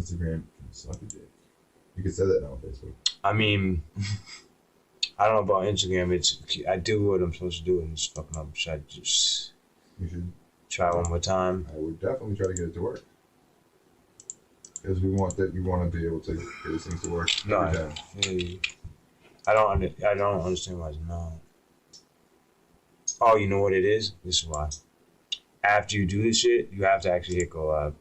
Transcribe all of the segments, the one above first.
Instagram can suck a dick. You can say that now on Facebook. I mean, I don't know about Instagram. I do what I'm supposed to do, and it's fucking up. Should I just You should try one more time? I would definitely try to get it to work. Because we want to be able to get these things to work every time. I don't understand why it's not. Oh, you know what it is? This is why. After you do this shit, you have to actually hit go live.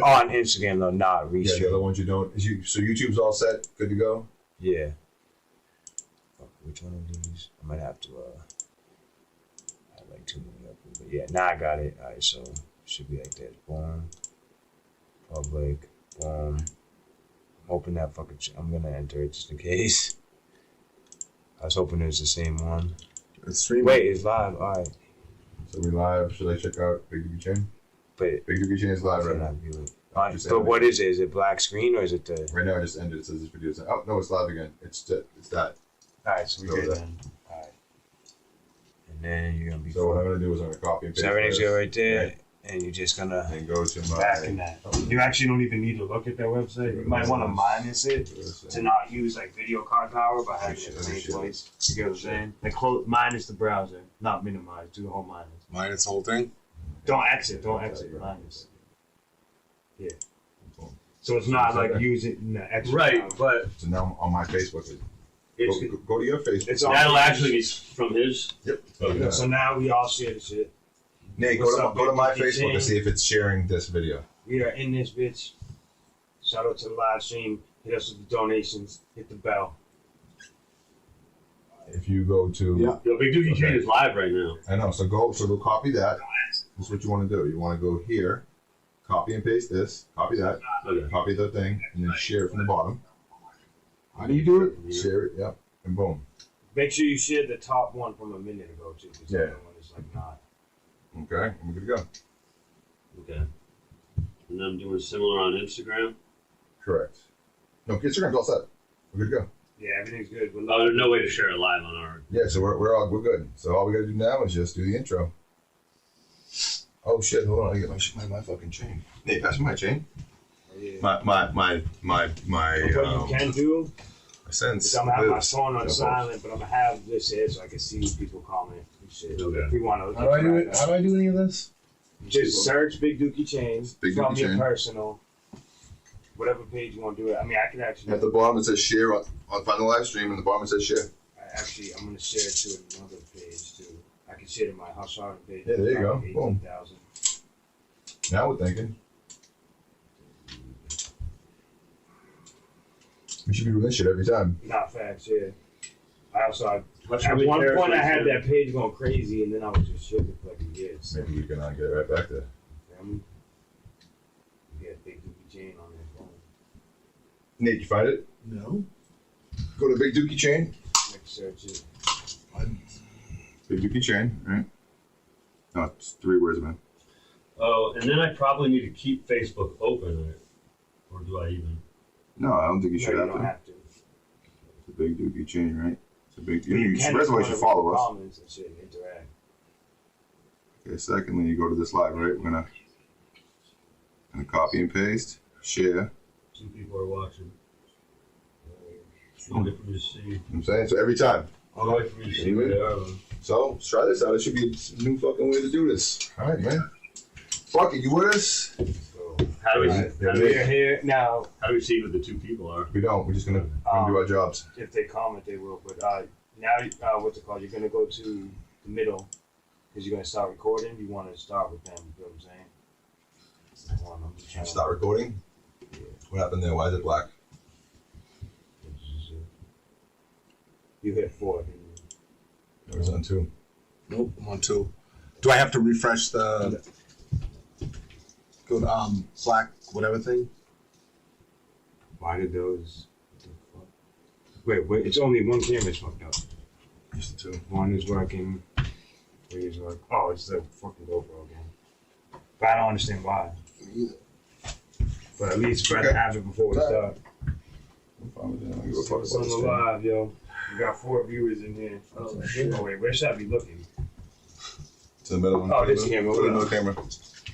On Instagram though, not restream. Yeah, the other ones you don't. So YouTube's all set, good to go? Yeah. Fuck, which one of these? I might have to I have like too many up here. But yeah, now I got it. Alright, so it should be like that. Boom. Public. Boom. Open that fucking I'm gonna enter it just in case. I was hoping it was the same one. It's streaming. Wait, it's live. Alright. So we live. Should I check out Big Dookie Chain? But Big Dookie Chain is live right now. But what is it? Is it black screen or is it the... Right now I just ended. It says this video is... Oh, no, it's live again. It's that. Alright, so we good then. Alright. And then you're going to be... So what I'm going to do is I'm going to copy and paste. So everything's good right there. Right. And you're just going to... And go to my... Back in that. You actually don't even need to look at their website. You might want to minus it to not use like video card power by having it in the same place. You get what I'm saying? Like minus the browser, not minimize. Do the whole minus. Minus the whole thing? Don't exit. Minus. Yeah. So it's not like using the extra. Right, but so now on my Facebook, go to your Facebook. That'll actually be from his. Yep. Okay. So now we all share the shit. Nate, go to my Facebook and see if it's sharing this video. We are in this bitch. Shout out to the live stream. Hit us with the donations. Hit the bell. If you go to Yo, Big Dookie Chain is live right now. I know. So go copy that. This is what you want to do. You want to go here, copy and paste this, copy that, copy the thing, and then share it from the bottom. How do you do it? Share it, yep, and boom. Make sure you share the top one from a minute ago too. Because the other one is like not. Okay, and we're good to go. Okay. And I'm doing similar on Instagram. Correct. No, Instagram's all set. We're good to go. Yeah, everything's good. Oh, there's no way to share it live on our. Yeah, so we're good. So all we gotta do now is just do the intro. Oh shit! Hold on, I get my fucking chain. Nate, pass me my chain. Oh, yeah. My. What you can do Sense. is I'm gonna have my phone on silent, but I'm gonna have this here so I can see people comment and shit. Okay. If we want to. How do I do it? How do I do any of this? Just search Big Dookie Chain from your personal, whatever page you want to do it. I mean, I can actually. At the bottom it says share on find the live stream, and the bottom it says share. I'm gonna share it to another page too. I can share it to my Hush Hard page. Yeah, there you go. 18,000. Now we're thinking. We should be doing this shit every time. Not facts, yeah. At one point I had that page going crazy, and then I was just shitting for like a year. So. Maybe we can get right back there. Yeah, Big Dookie Chain on their phone. Nate, you find it? No. Go to Big Dookie Chain. Like search it. Big Dookie Chain, right? No, it's 3 words, man. Oh, and then I probably need to keep Facebook open, or do I even? No, I don't think you should No, have you to. don't have to. It's a Big Dookie Chain, right? It's a big. You You can first of all, you should follow us. comments and shit and interact. Okay, secondly, you go to this live, right? We're gonna copy and paste, share. 2 people are watching. I'll wait for me to see. You know what I'm saying? So every time. I'll wait for me to see where they are. So let's try this out. It should be a new fucking way to do this. All right, man. Fuck it, you with us? How do we? Right, How do We're we? here now. How do we see who the 2 people are? We don't. We're just gonna do our jobs. If they comment, they will. But now, what's it called? You're gonna go to the middle because you're gonna start recording. You want to start with them. You know what I'm saying? Hold on, I'm just trying to- Start recording. Yeah. What happened there? Why is it black? You hit 4. Didn't you? It was on 2. Nope, I'm on 2. Do I have to refresh the go to black whatever thing? Why did those? What the fuck? Wait, it's only one camera's fucked up. Just the 2. One is working. 3 is working. Oh, it's the fucking GoPro again. But I don't understand why. Me either. But at least I'd rather have it before we start. I'm fine with that. I don't give a fuck It's about on this the thing. live, yo. We got 4 viewers in here. Oh wait, where should I be looking? To the middle one. Oh, this camera. Put another camera.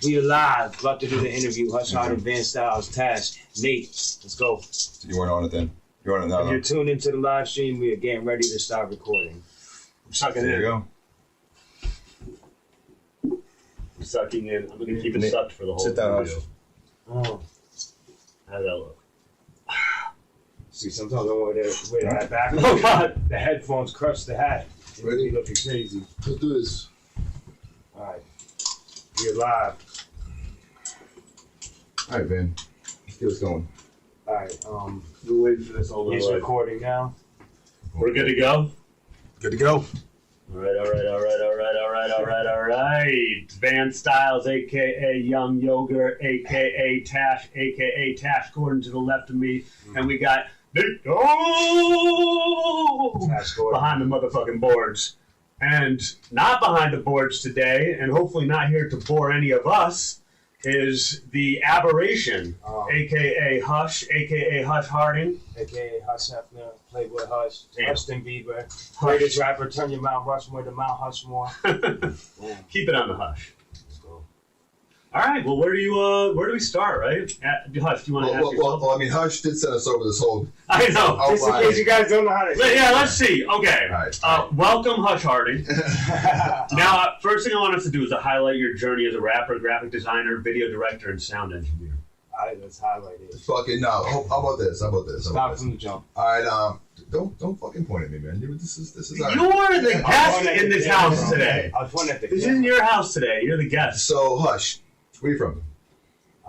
We are live. About to do the interview. Hush Hard and Van Styles. Tash. Nate. Let's go. So you weren't on it then? You weren't on it now? If you're tuned into the live stream, we are getting ready to start recording. I'm sucking There in. you go. I'm sucking in. I'm gonna keep it sucked for the whole Sit down, video. Oh. How's that look? See, sometimes I want to wear that back. Oh God! The headphones crush the hat. It Ready? be looking crazy. Let's do this. All right. We're live. All right, Van. Let's get us going. All right. We're waiting for this all He's the way. recording now. We're good to go. Good to go. All right. Van Styles, aka Young Yoger, aka Tash, aka Tash Gordon to the left of me, and we got Big Dookie Tash Gordon. behind the motherfucking boards, and not behind the boards today, and hopefully not here to bore any of us, is the aberration, aka Hush, aka Hush Harding, AKA Hush Hefner, Playboy Hush, Damn. Justin Bieber, greatest rapper, turn your Mount Rushmore to Mount Hushmore. Boom. Keep it on the hush. Let's go. All right. Well, where do we start? Right, Hush. Do you want to ask yourself? Well, I mean, Hush did send us over this whole I know. Just in case you guys don't know how to Yeah, let's see. Okay. All right. Welcome, Hush Harding. Now, first thing I want us to do is to highlight your journey as a rapper, graphic designer, video director, and sound engineer. All right, let's highlight it. Fucking no. How about this? Stop from the jump. All right. Don't fucking point at me, man. This is our. You're the guest in this house camera. today. I was pointing at the This camera. isn't your house today. You're the guest. So Hush, where you from?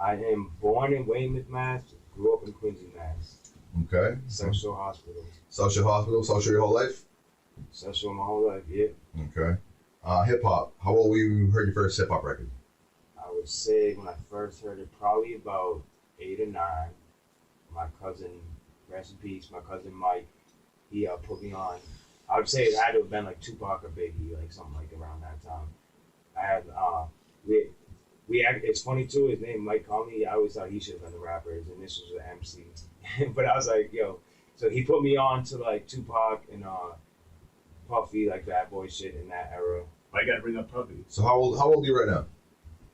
I am born in Weymouth, Mass. Grew up in Quincy, Mass. Okay. Central Hospital. Social hospital. Social your whole life. Central my whole life, yeah. Okay. Hip hop. How old were you when you heard your first hip hop record? I would say when I first heard it, probably about 8 or 9. My cousin, rest in peace, my cousin Mike, he put me on. I would say it had to have been like Tupac or Biggie, like something like around that time. I had it's funny too. His name Mike Conley. I always thought he should have been the rapper. His initials were MC, but I was like, yo. So he put me on to like Tupac and Puffy, like Bad Boy shit in that era. I got to bring up Puppy. So how old are you right now?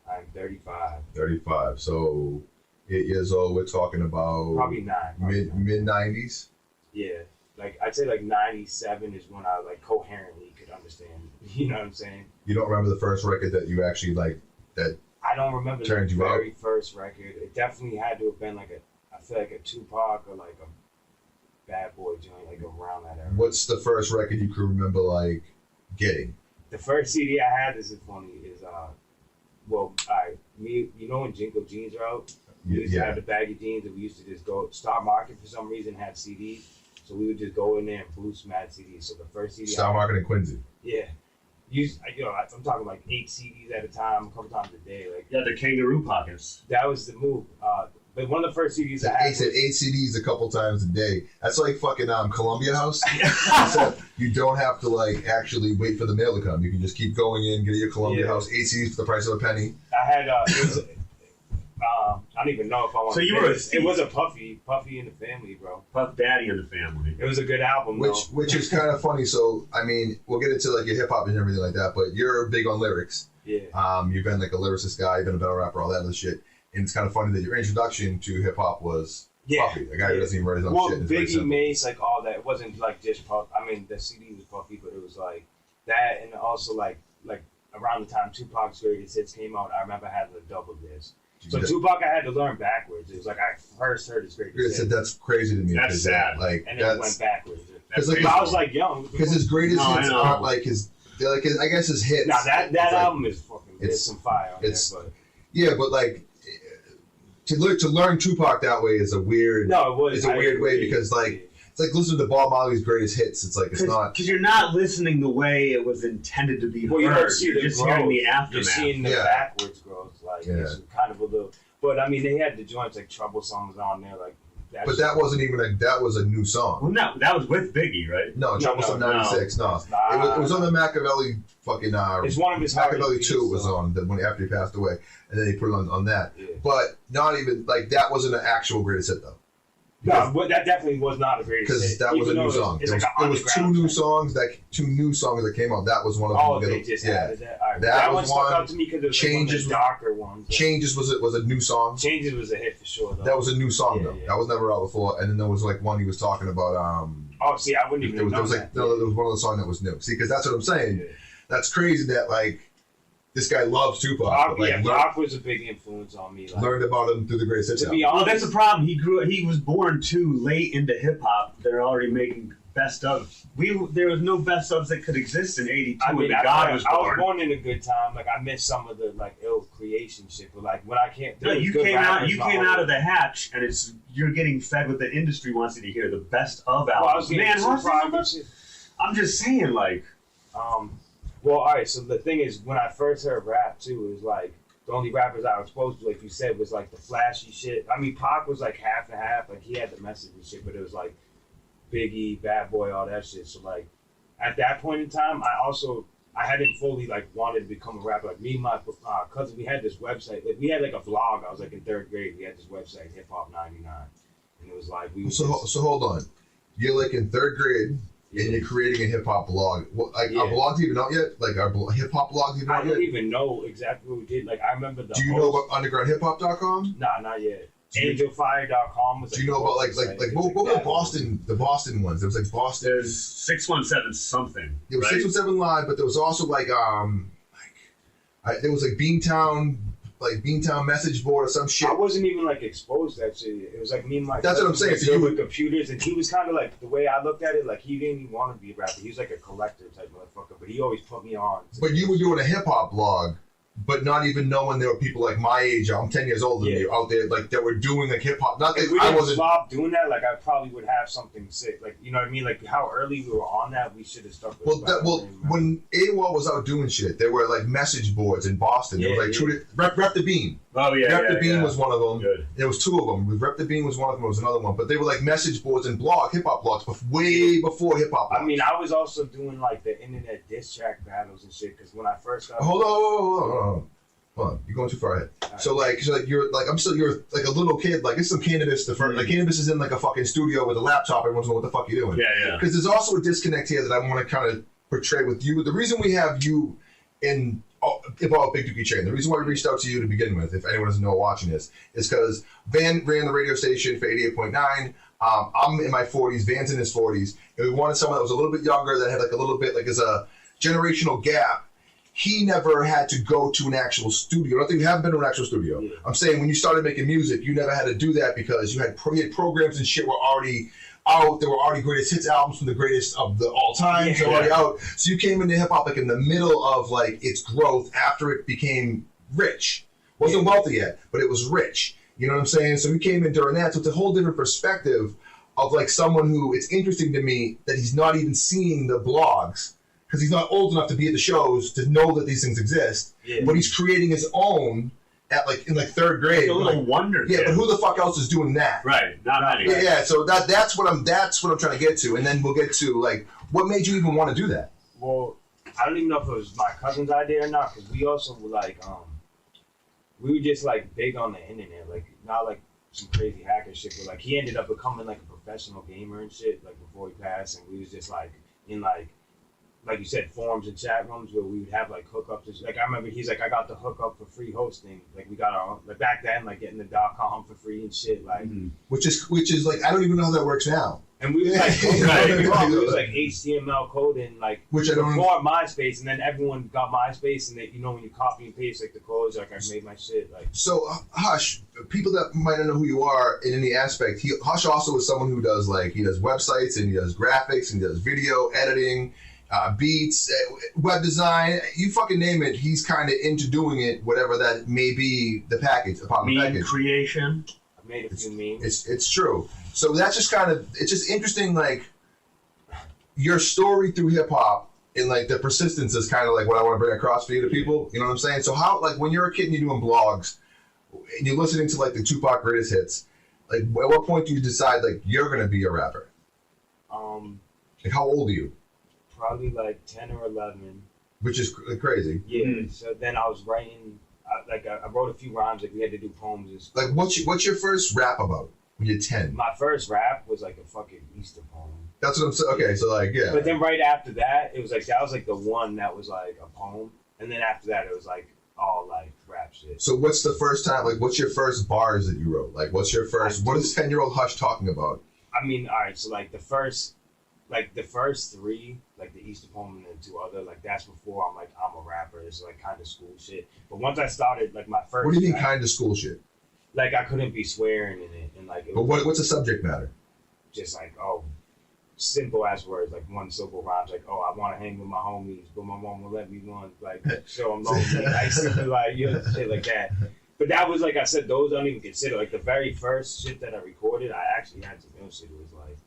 I'm 35. 35. So 8 years old. We're talking about Probably 9. mid 90s. Yeah, like I'd say like 97 is when I like coherently could understand. You know what I'm saying? You don't remember the first record that you actually like that? I don't remember Turned the you very first record. It definitely had to have been like I feel like a Tupac or like a Bad Boy joint, like around that era. What's the first record you can remember like getting? The first CD I had, this is funny, is you know when Jinko jeans are out? We used to have the baggy jeans, and we used to just go. Star Market for some reason had CDs, so we would just go in there and boost mad CDs. So the first CD, Star Market in Quincy. yeah, I'm talking like 8 CDs at a time, a couple times a day. Like Yeah, the kangaroo pockets. that was the move. But one of the first CDs I He had, said 8 CDs a couple times a day. That's like fucking Columbia House. Except you don't have to like actually wait for the mail to come. You can just keep going in, get your Columbia Yeah. House 8 CDs for the price of a penny. I had I don't even know if I want. So to you say were a this. It was a Puffy in the Family, bro. Puff Daddy and the family. It was a good album, Which is kind of funny. So I mean, we'll get into like your hip hop and everything like that. But you're big on lyrics. Yeah. You've been like a lyricist guy. You've been a battle rapper, all that other shit. And it's kind of funny that your introduction to hip hop was Puffy, a guy who doesn't even write his own Well, shit. It's very Biggie, simple. Mace, like all that. It wasn't like just Puff. I mean, the CD was Puffy, but it was like that, and also like around the time Tupac's greatest hits came out, I remember having a double disc. So Tupac, I had to learn backwards. It was like I first heard his greatest I said hits, that's crazy to me. That's because sad. Like and then it went backwards. Because like, But I was like young. because his greatest No, I hits know. aren't like his. They're like his, I guess his hits. Nah, that it's like- album is fucking. There's it's- some fire on it's- there, but Yeah, but like to learn Tupac that way is a weird. no, it was. It's a weird way because like it's like listening to Bob Marley's greatest hits. It's like it's not. Because you're not listening the way it was intended to be Well, you heard. don't see You're the just growth. hearing the You're aftermath. seeing the Yeah. backwards growth, like Yeah. it's kind of a little. But I mean, they had the joints like Troublesome was on there, like. But that wasn't even that was a new song. Well, no, that was with Biggie, right? No, Troublesome no, 96. No, it was on the Machiavelli fucking. It's one of his Machiavelli hardest 2 was pieces, on when after he passed away, and then he put it on that. Yeah. But not even like that wasn't an actual greatest hit though. No, but that definitely was not a greatest because hit. that was a Even new though song. It's There like was two new songs that came out. That was one of them. Oh, they just added that. All right. That That one was stuck one. out to me because it was Changes like one of the darker ones. Changes was a new song. Changes was a hit for sure, though. That was a new song Yeah, though. yeah. That was never out before. And then there was like one he was talking about. Oh, see, I wouldn't even There know was like that. there was one of the songs that was new. See, because that's what I'm saying. Yeah. That's crazy that like this guy loves Tupac. Rock, but, like, Rock was a big influence on me. Like, learned about him through the greatest hits. to be album. Well, honest, that's the problem. He was born too late into hip hop. They're already making best of. There was no best ofs that could exist in '82 I mean, when God was I was born. born in a good time. Like I missed some of the like ill creation shit, but like when I can't. No, you came out of the hatch, and you're getting fed what the industry wants you to hear. The best of Well, I was albums. getting Man, some private Russ, shit. I'm just saying, like, Well, all right. So the thing is, when I first heard rap too, it was like the only rappers I was exposed to, like you said, was like the flashy shit. I mean, Pac was like half and half. Like he had the message and shit, but it was like Biggie, Bad Boy, all that shit. So like at that point in time, I hadn't fully like wanted to become a rapper. Like me and my cousin, we had this website. Like we had like a vlog. I was like in 3rd grade. We had this website, Hip Hop 99, and it was like we. So hold on, you're like in 3rd grade. And you're creating a hip hop blog. What, like our blog's even out yet? Like our hip hop blog's even I out yet? don't even know exactly what we did. Like I remember the. Do you know about undergroundhiphop.com? Nah, not yet. Angelfire.com was. Do you know about what were the Boston ones? There was like Boston. there's 617 something. There was right? 617 Live, but there was also there was like Beantown message board or some shit. I wasn't even like exposed to that shit. It was like me and my. That's what I'm saying. So So you you with computers, and he was kind of like the way I looked at it. Like he didn't even want to be a rapper. He was like a collector type motherfucker, but he always put me on. But you were doing a hip hop blog, but not even knowing there were people like my age. I'm 10 years older than you out there, like that were doing like hip hop. Not If that we I didn't wasn't. stop doing that, like I probably would have something sick. Like you know what I mean? Like how early we were on that, we should have stuck with. When AWOL was out doing shit, there were like message boards in Boston. There was like Rep the Beam. Oh yeah, Rep the Beam was one of them. Good. There was 2 of them. Rep the Beam was one of them. There was another one, but they were like message boards and hip hop blogs, but way before hip hop. I mean, I was also doing like the internet diss track battles and shit because when I first got. Hold on. You're going too far ahead. Right. So you're like a little kid. Like it's some cannabis. Like cannabis is in like a fucking studio with a laptop. Everyone's know what the fuck you're doing. Yeah. Because there's also a disconnect here that I want to kind of portray with you. The reason we have you in about Big Dookie Chain, the reason why we reached out to you to begin with, if anyone doesn't know watching this, is because Van ran the radio station for 88.9. I'm in my 40s. Van's in his 40s, and we wanted someone that was a little bit younger that had like a little bit like as a generational gap. He never had to go to an actual studio. I don't think you haven't been to an actual studio. Yeah. I'm saying when you started making music, you never had to do that because you had programs and shit were already out. There were already greatest hits albums from the greatest of the all time. They were already out. So you came into hip hop like in the middle of like its growth after it became rich. Wasn't wealthy yet, but it was rich. You know what I'm saying? So we came in during that. So it's a whole different perspective of like someone who it's interesting to me that he's not even seeing the blogs. Because he's not old enough to be at the shows to know that these things exist, but he's creating his own in 3rd grade. It's a little wonder. Yeah, but who the fuck else is doing that? Right, not many. Yeah. So that's what I'm trying to get to, and then we'll get to like what made you even want to do that. Well, I don't even know if it was my cousin's idea or not, because we also were like, we were just like big on the internet, like not like some crazy hacker shit, but like he ended up becoming like a professional gamer and shit, like before he passed, and we was just like in like you said, forums and chat rooms where we would have like hookups. Like I remember he's like, I got the hookup for free hosting. Like we got our own, like back then, like getting the .com for free and shit. Like, which is like I don't even know how that works now. And we was like, we was like HTML coding, like which I don't before MySpace, and then everyone got MySpace, and they, you know, when you copy and paste like the codes, like I made my shit. Like so, Hush, people that might not know who you are in any aspect, Hush also is someone who does like he does websites and he does graphics and he does video editing. Beats, web design, you fucking name it, he's kind of into doing it, whatever that may be the package, upon the package. Creation. I made a few memes. It's true. So that's just kind of, it's just interesting, like, your story through hip-hop and, like, the persistence is kind of, like, what I want to bring across for you to people, you know what I'm saying? So how, like, when you're a kid and you're doing blogs, and you're listening to, like, the Tupac greatest hits, like, at what point do you decide, like, you're going to be a rapper? Like, how old are you? Probably like 10 or 11. Which is crazy. Yeah. So then I was writing, I wrote a few rhymes. Like we had to do poems. And stuff. Like, what's your first rap about? when you're 10? My first rap was like a fucking Easter poem. That's what I'm saying. Okay, so like, yeah. But then right after that, it was like that was like the one that was like a poem, and then after that, it was like all like rap shit. So what's the first time? Like, what's your first bars that you wrote? Like, what's your first? What is 10-year-old Hush talking about? I mean, all right. So like the first three, like the Easter poem and then two other, like that's before I'm like I'm a rapper. It's like kind of school shit. But once I started like my first, What do you mean, rap, kind of school shit? like I couldn't be swearing in it, and like it But was what's the subject matter? just like simple ass words, like one simple rhymes, like I want to hang with my homies, but my mom will let me one, like so I'm lonely, like simply like shit like that. But that was like I said, those I don't even consider like the very first shit that I recorded. I actually had some real shit. It was like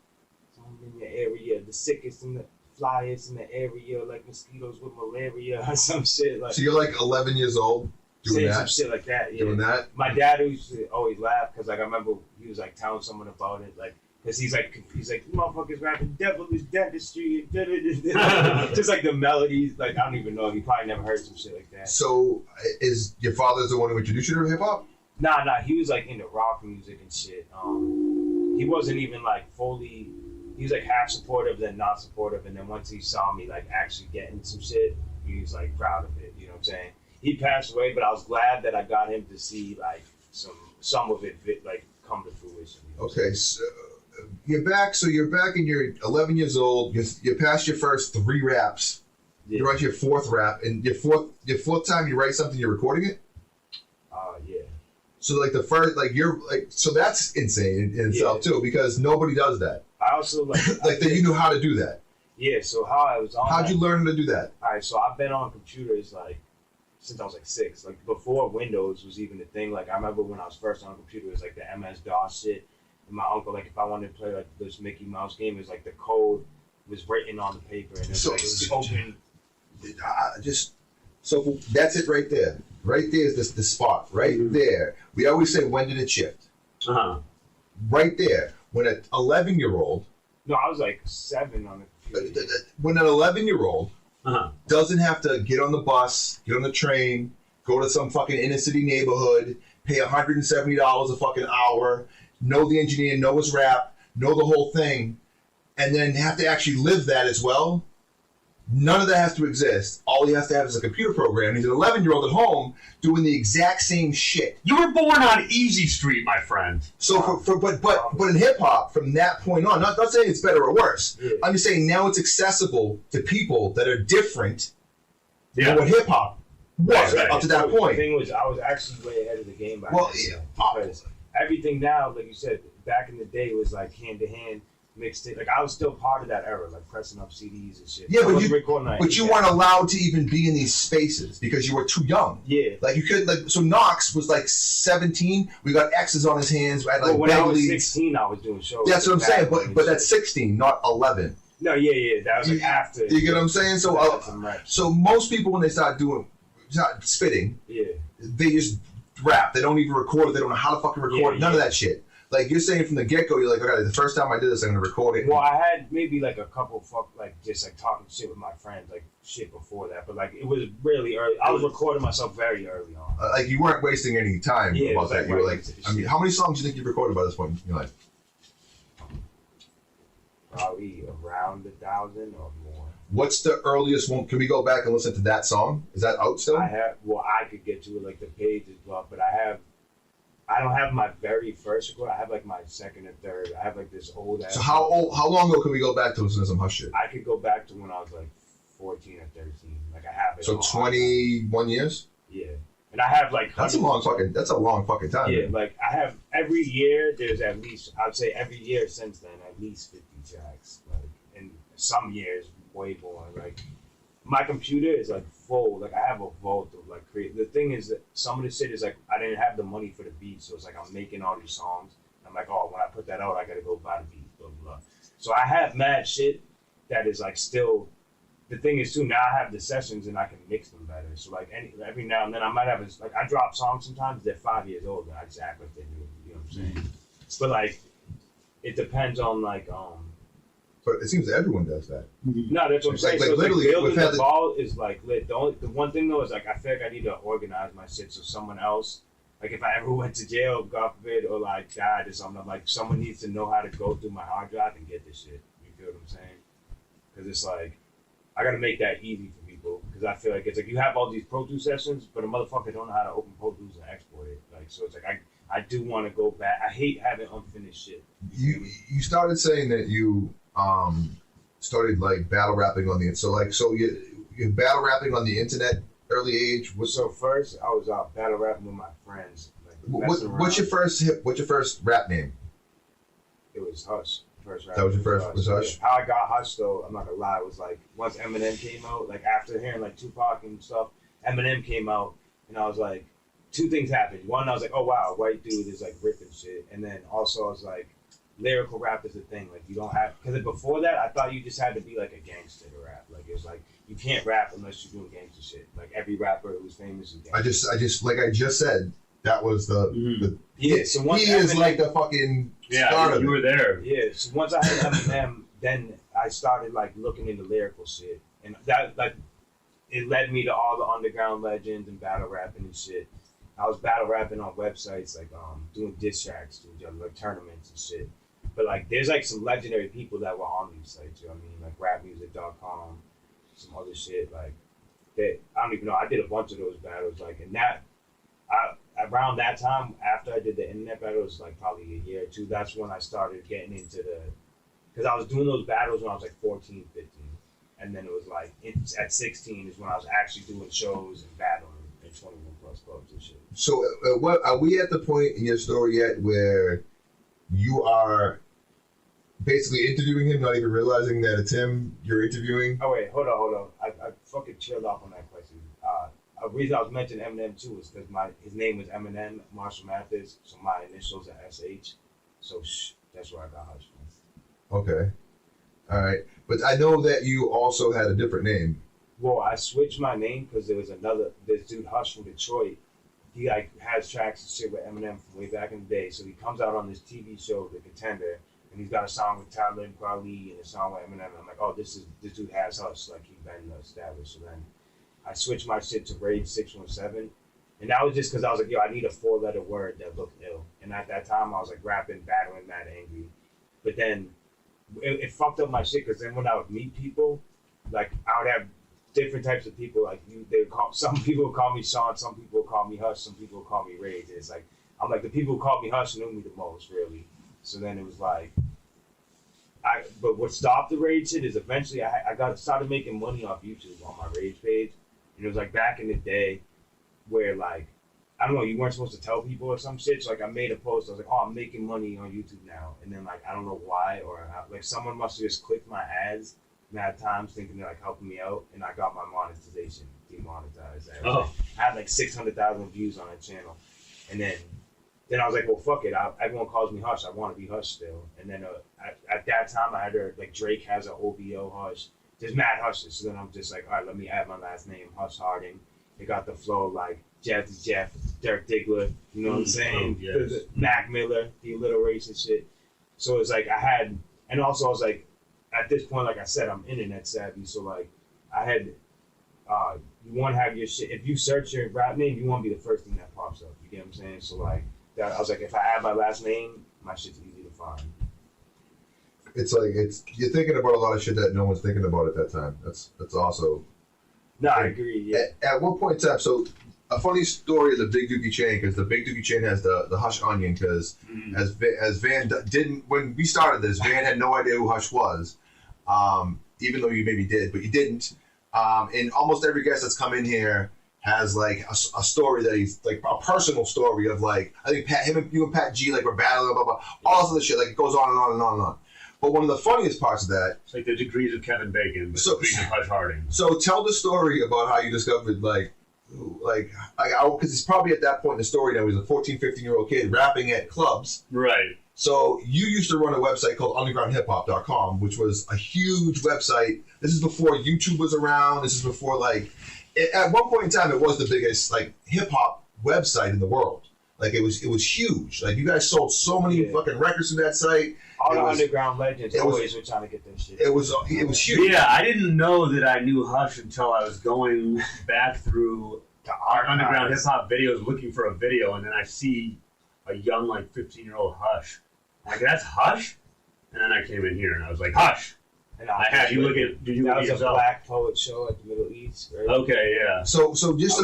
I'm in your area, the sickest and the flyest in the area, like mosquitoes with malaria or some shit like. So you're like 11 years old doing Saying some that? shit like that, yeah. Doing that? My dad used to always laugh because like I remember he was like telling someone about it, like because he's like motherfuckers rapping devilish dentistry and just like the melodies, like I don't even know, he probably never heard some shit like that. So is your father the one who introduced you to hip hop? Nah, he was like into rock music and shit. He wasn't even like fully. He was like half supportive, then not supportive, and then once he saw me like actually getting some shit, he was like proud of it. You know what I'm saying? He passed away, but I was glad that I got him to see like some of it like come to fruition. You know? Okay, so you're back. So you're back, and you're 11 years old. You passed your first 3 raps. Yeah. You write your 4th rap, and your fourth time you write something, you're recording it. Yeah. So like the first, like you're like, so that's insane in itself too, because nobody does that. I also like Like that you knew how to do that. Yeah. So how I was on. How'd you learn to do that? All right. So I've been on computers like since I was like 6, like before Windows was even a thing. Like I remember when I was first on a computer, it was like the MS-DOS shit. And my uncle, like if I wanted to play like this Mickey Mouse game, it was like the code was written on the paper and it was, like, it was open. So that's it right there. Right there is the spot. Right there. We always say, when did it shift? Right there. When an 11-year-old. No, I was like 7 on the computer. When an 11-year-old doesn't have to get on the bus, get on the train, go to some fucking inner city neighborhood, pay $170 a fucking hour, know the engineer, know his rap, know the whole thing, and then have to actually live that as well. None of that has to exist. All he has to have is a computer program. He's an 11-year-old at home doing the exact same shit. You were born on Easy Street, my friend. So, but in hip hop, from that point on, not saying it's better or worse. Yeah. I'm just saying now it's accessible to people that are different Yeah. than what hip hop was Right. up to that The point. thing was, I was actually way ahead of the game back Well, then. yeah. Because everything now, like you said, back in the day was like hand to hand mixed it. Like I was still part of that era, like pressing up CDs and shit. Yeah, I but wasn't you recording on but you anything. weren't allowed to even be in these spaces because you were too young. Yeah. Like you could so Knox was like 17. We got X's on his hands. I had like Well, when I big was leads. 16, I was doing shows. That's what I'm Back saying. when But that's 16, not 11. no, yeah. That was like after. You get what I'm saying? So That's some rap. so most people when they start spitting, Yeah. they just rap. They don't even record it. They don't know how to fucking record it. None of that shit. Like you're saying from the get go, you're like, okay, the first time I did this, I'm gonna record it. Well, I had maybe like a couple just like talking shit with my friends, like shit before that, but like it was really early. I was recording myself very early on. Like you weren't wasting any time Yeah, about it was that. like You were right like, into the I mean, shit. how many songs do you think you've recorded by this point in your life? Probably around 1,000 or more. What's the earliest one? Can we go back and listen to that song? Is that out still? I could get to it, like the page is blocked, but I don't have my very first record. I have like my second and third. I have like this old ass. So how long ago can we go back to listen to some Hush shit? I could go back to when I was like 14 or 13. Like I have it. So on 21 years? Yeah. And I have like That's a long fucking time. Yeah, Man. like I have every year. There's at least I'd say every year since then at least 50 tracks. Like and some years way more. Like my computer is like full. Like I have a vault of like create. The thing is that some of the shit is like I didn't have the money for the beat, so it's like I'm making all these songs. I'm like, oh, when I put that out, I gotta go buy the beat. Blah blah. Blah. So I have mad shit that is like still. The thing is too, now I have the sessions and I can mix them better. So like every now and then I might have like I drop songs sometimes they're 5 years old and I just act like they're new. You know what I'm saying? But like it depends on like But it seems that everyone does that. no, that's what I'm saying. Like So literally, like building we've had the ball is like lit. The one thing though is like I feel like I need to organize my shit so someone else like if I ever went to jail, God forbid, or like died or something, I'm like, someone needs to know how to go through my hard drive and get this shit. You feel what I'm saying? Because it's like, I gotta make that easy for people. Because I feel like it's like you have all these Pro Tools sessions, but a motherfucker don't know how to open Pro Tools and export it. Like, so it's like I do want to go back. I hate having unfinished shit. You started saying that you started like battle rapping on the so you battle rapping on the internet early age. So first I was battle rapping with my friends. Like, what's your first rap name? It was Hush. First rap. That was your first was Hush? How I got Hush though, I'm not gonna lie, it was like once Eminem came out, like after hearing like Tupac and stuff, Eminem came out and I was like, two things happened. One, I was like, oh wow, white dude is like ripping shit. And then also I was like, lyrical rap is a thing. Like you don't have, because before that I thought you just had to be like a gangster to rap. Like it was like you can't rap unless you're doing gangster shit. Like every rapper who's famous is gangster. I just like I just said, that was the yeah. So once he Eminem, is like the fucking start of you were there. Yeah. So once I had Eminem, then I started like looking into lyrical shit, and that like it led me to all the underground legends and battle rapping and shit. I was battle rapping on websites like doing diss tracks, doing like tournaments and shit. But like there's like some legendary people that were on these sites, you know what I mean? Like rapmusic.com, some other shit like that. I don't even know. I did a bunch of those battles, like, and that around that time after I did the internet battles, like probably a year or two, that's when I started getting into because I was doing those battles when I was like 14, 15. And then it was like at 16 is when I was actually doing shows and battling in 21 plus clubs and shit. So what are we at the point in your story yet where you are basically interviewing him, not even realizing that it's him you're interviewing? Oh wait, hold on. I fucking chilled off on that question. A reason I was mentioning Eminem too is because his name was Eminem Marshall Mathers, so my initials are SH. So that's where I got Hush from. Okay, all right. But I know that you also had a different name. Well, I switched my name because there was this dude Hush from Detroit. He like has tracks and shit with Eminem from way back in the day. So he comes out on this TV show, The Contender, and he's got a song with Talib Kweli and a song with Eminem. I'm like, oh, this dude has Hush, like he's been established. So then I switched my shit to Rage 617, and that was just because I was like, yo, I need a 4-letter word that looked ill. And at that time, I was like rapping, battling, mad angry. But then it fucked up my shit because then when I would meet people, like I would have different types of people. Like some people would call me Sean, some people would call me Hush, some people would call me Rage. And it's like I'm like the people who called me Hush knew me the most, really. So then it was like, but what stopped the Rage shit is eventually I started making money off YouTube on my Rage page. And it was like back in the day where like, I don't know, you weren't supposed to tell people or some shit. So like I made a post, I was like, oh, I'm making money on YouTube now. And then like, I don't know why, or like someone must have just clicked my ads mad times thinking they're like helping me out. And I got my monetization demonetized. I had like 600,000 views on that channel. And then I was like, well, fuck it. Everyone calls me Hush. I want to be Hush still. And then at that time I had heard like Drake has an OVO Hush. There's mad Hushes. So then I'm just like, all right, let me add my last name, Hush Harding. It got the flow like Jazzy Jeff, Dirk Diggler, you know what I'm saying? Yes. Mac Miller, the alliteration shit. So it's like and also I was like, at this point, like I said, I'm internet savvy. So like I had, you want to have your shit, if you search your rap name, you want to be the first thing that pops up. You get what I'm saying? So like, I was like, if I add my last name, my shit's easy to find. It's like you're thinking about a lot of shit that no one's thinking about at that time. That's also. No, I agree. Yeah. At one point in time, so a funny story of the Big Dookie Chain, because the Big Dookie Chain has the Hush Onion, because as Van didn't, when we started this, Van had no idea who Hush was, even though you maybe did, but you didn't. And almost every guest that's come in here has like a story that he's like a personal story of like, I think you and Pat G like were battling, blah, blah, blah, all this other shit, like it goes on and on and on and on. But one of the funniest parts of that, it's like the degrees of Kevin Bacon, the degrees of Hush Harding. So tell the story about how you discovered because he's probably at that point in the story now, he's a 14, 15-year-old kid rapping at clubs. Right. So you used to run a website called undergroundhiphop.com, which was a huge website. This is before YouTube was around. This is before at one point in time, it was the biggest like hip hop website in the world. Like it was huge. Like you guys sold so many fucking records from that site. All the underground legends always were trying to get that shit. It was huge. Yeah, I didn't know that I knew Hush until I was going back through underground hip hop videos looking for a video, and then I see a young, like 15-year-old Hush. I'm like, that's Hush? And then I came in here and I was like, Hush. And I had you look at. Did you look at yourself? That was a black poet show at the Middle East, right? Okay, yeah. So just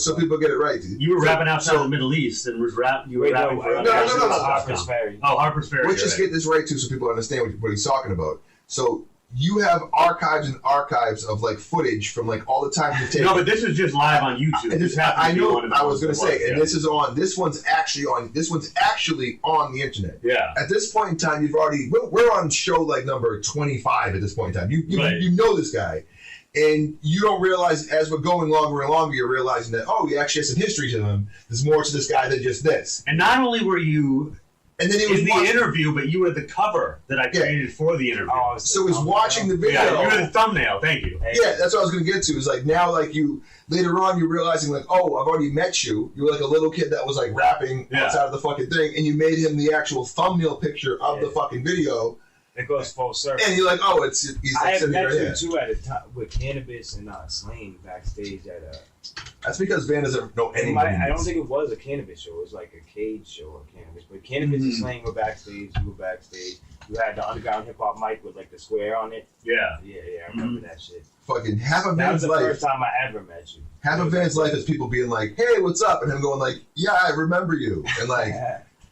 so people get it right. You were rapping outside the Middle East and was rapping for Harper's Ferry. Oh, Harper's Ferry. Let's just get this right too, so people understand what he's talking about. So you have archives and archives of like footage from like all the time you take. No, but this is just live on YouTube. And I know. I was going to say, and this is on. This one's actually on. This one's actually on the internet. Yeah. At this point in time, you've already. We're on show like number 25 at this point in time. You know this guy, and you don't realize as we're going longer and longer, you're realizing that he actually has some history to him. There's more to this guy than just this. And not only were you. And then he was in the interview, but you were the cover that I created for the interview. Oh, so he's watching the video. Yeah, you were the thumbnail. Thank you. Yeah, that's what I was going to get to. Is like now, like you later on, you're realizing like, oh, I've already met you. You were like a little kid that was like rapping outside of the fucking thing, and you made him the actual thumbnail picture of the fucking video. It goes full circle. And you're like, oh, he's like I have sitting met right you here. too at a time with Cannabis and Slain backstage at a. That's because Van doesn't know anybody. I don't think it was a Cannabis show. It was like a cage show of Cannabis. But Cannabis and Slain were backstage. You were backstage. You had the underground hip hop mic with like the square on it. Yeah. Yeah, I remember that shit. Fucking half of That was Van's the life. first time I ever met you. Half of Van's life is people being like, hey, what's up? And him going like, yeah, I remember you. And like,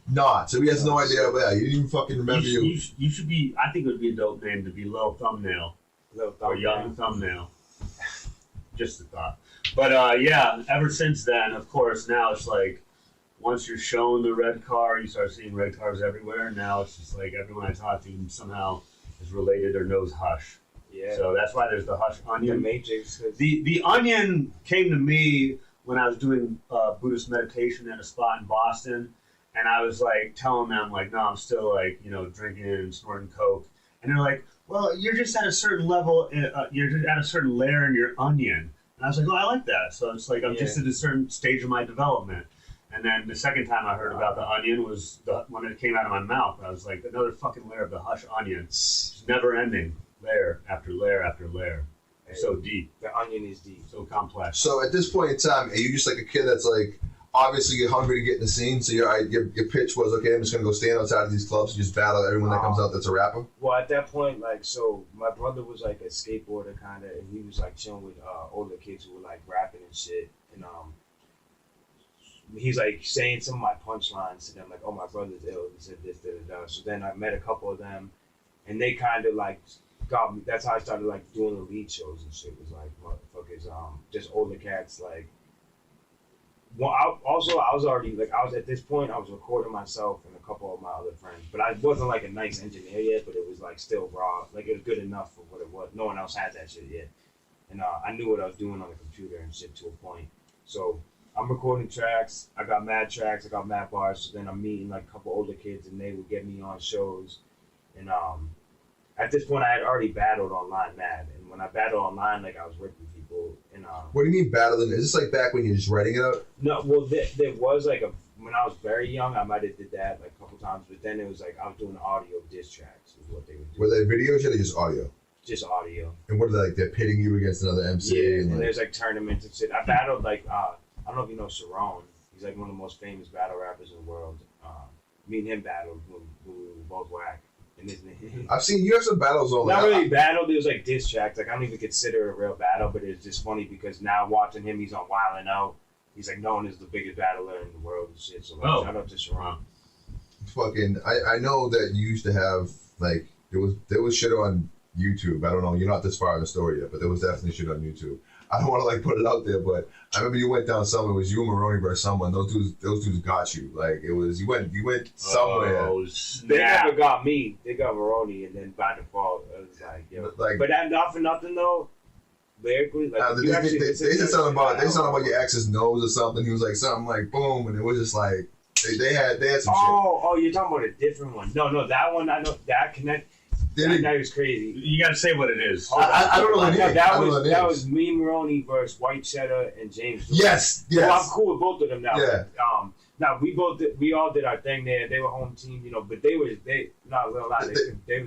not. So he has no idea about that. You didn't even fucking remember you. You should be, I think it would be a dope name to be Lil Thumbnail. Or Young Thumbnail. Just a thought. But yeah, ever since then, of course, now it's like, once you're shown the red car, you start seeing red cars everywhere. Now it's just like everyone I talk to somehow is related or knows Hush. Yeah. So that's why there's the Hush Onion. The Matrix. The Onion came to me when I was doing Buddhist meditation at a spot in Boston. And I was like telling them like, no, I'm still like, drinking and snorting coke. And they're like, well, you're just at a certain level, you're just at a certain layer in your onion. And I was like, oh, I like that. So it's like, I'm just at a certain stage of my development. And then the second time I heard about the onion was when it came out of my mouth. I was like, another fucking layer of the Hush Onion. It's never ending, layer after layer after layer. It's so deep. The onion is deep. So complex. So at this point in time, are you just like a kid that's like, obviously you're hungry to get in the scene, so your pitch was, okay, I'm just going to go stand outside of these clubs and just battle everyone that comes out that's a rapper? Well, at that point, like, so my brother was like a skateboarder kind of, and he was like chilling with older kids who were like rapping and shit. And he's like saying some of my punchlines to them, like, oh, my brother's ill, he said this, da, da, da. So then I met a couple of them, and they kind of like got me. That's how I started like doing the lead shows and shit. Was like, motherfuckers, just older cats, like. Well, I was already, like, I was at this point, I was recording myself and a couple of my other friends. But I wasn't, like, a nice engineer yet, but it was, like, still raw. Like, it was good enough for what it was. No one else had that shit yet. And I knew what I was doing on the computer and shit to a point. So I'm recording tracks. I got mad tracks. I got mad bars. So then I'm meeting, like, a couple older kids, and they would get me on shows. And at this point, I had already battled online mad. And when I battled online, like, I was ripping people. And what do you mean battling? Is this like back when you're just writing it out? No, well, there was like when I was very young, I might have did that like a couple times, but then it was like I was doing audio diss tracks is what they would do. Were they videos or just audio? Just audio. And what are they like? They're pitting you against another MC? Yeah, and like, there's like tournaments and shit. I battled like I don't know if you know Sharon. He's like one of the most famous battle rappers in the world. Me and him battled when we were both whack. I've seen you have some battles on. Not really battled. It was like diss tracks. Like I don't even consider it a real battle, but it's just funny because now watching him, he's on Wild 'N Out. He's like known as the biggest battler in the world and shit. So like, shout out to Sharon. Fucking, I know that you used to have like there was shit on YouTube. I don't know. You're not this far in the story yet, but there was definitely shit on YouTube. I don't want to like put it out there, but I remember you went down somewhere. It was you and Maroney versus someone. Those dudes got you. Like it was you went somewhere. Oh, they never got me. They got Maroney, and then by default, it was like, yo. But that not for nothing though. Lyrically, like they said something about your ex's nose or something. He was like something like boom, and it was just like they had some shit. Oh, you're talking about a different one. No, that one I know that connect. That was crazy. You gotta say what it is. I don't know the name. That was me, Maroney versus White Cheddar and James. Yes. Well, I'm cool with both of them now. Yeah. Now we all did our thing there. They were home team, but they was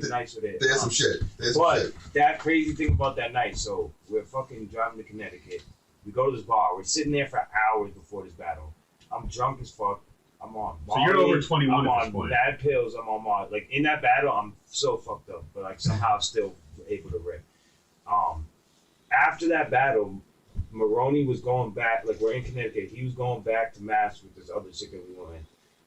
nice with it. They had some shit. But that crazy thing about that night, so we're fucking driving to Connecticut, We go to this bar. We're sitting there for hours before this battle. I'm drunk as fuck. I'm on So you're over 21 I'm at this on point. bad pills. I'm on my, like, in that battle, I'm so fucked up, but like somehow still able to rip. After that battle, Maroney was going back, like, we're in Connecticut. He was going back to Mass with this other chick that we were in.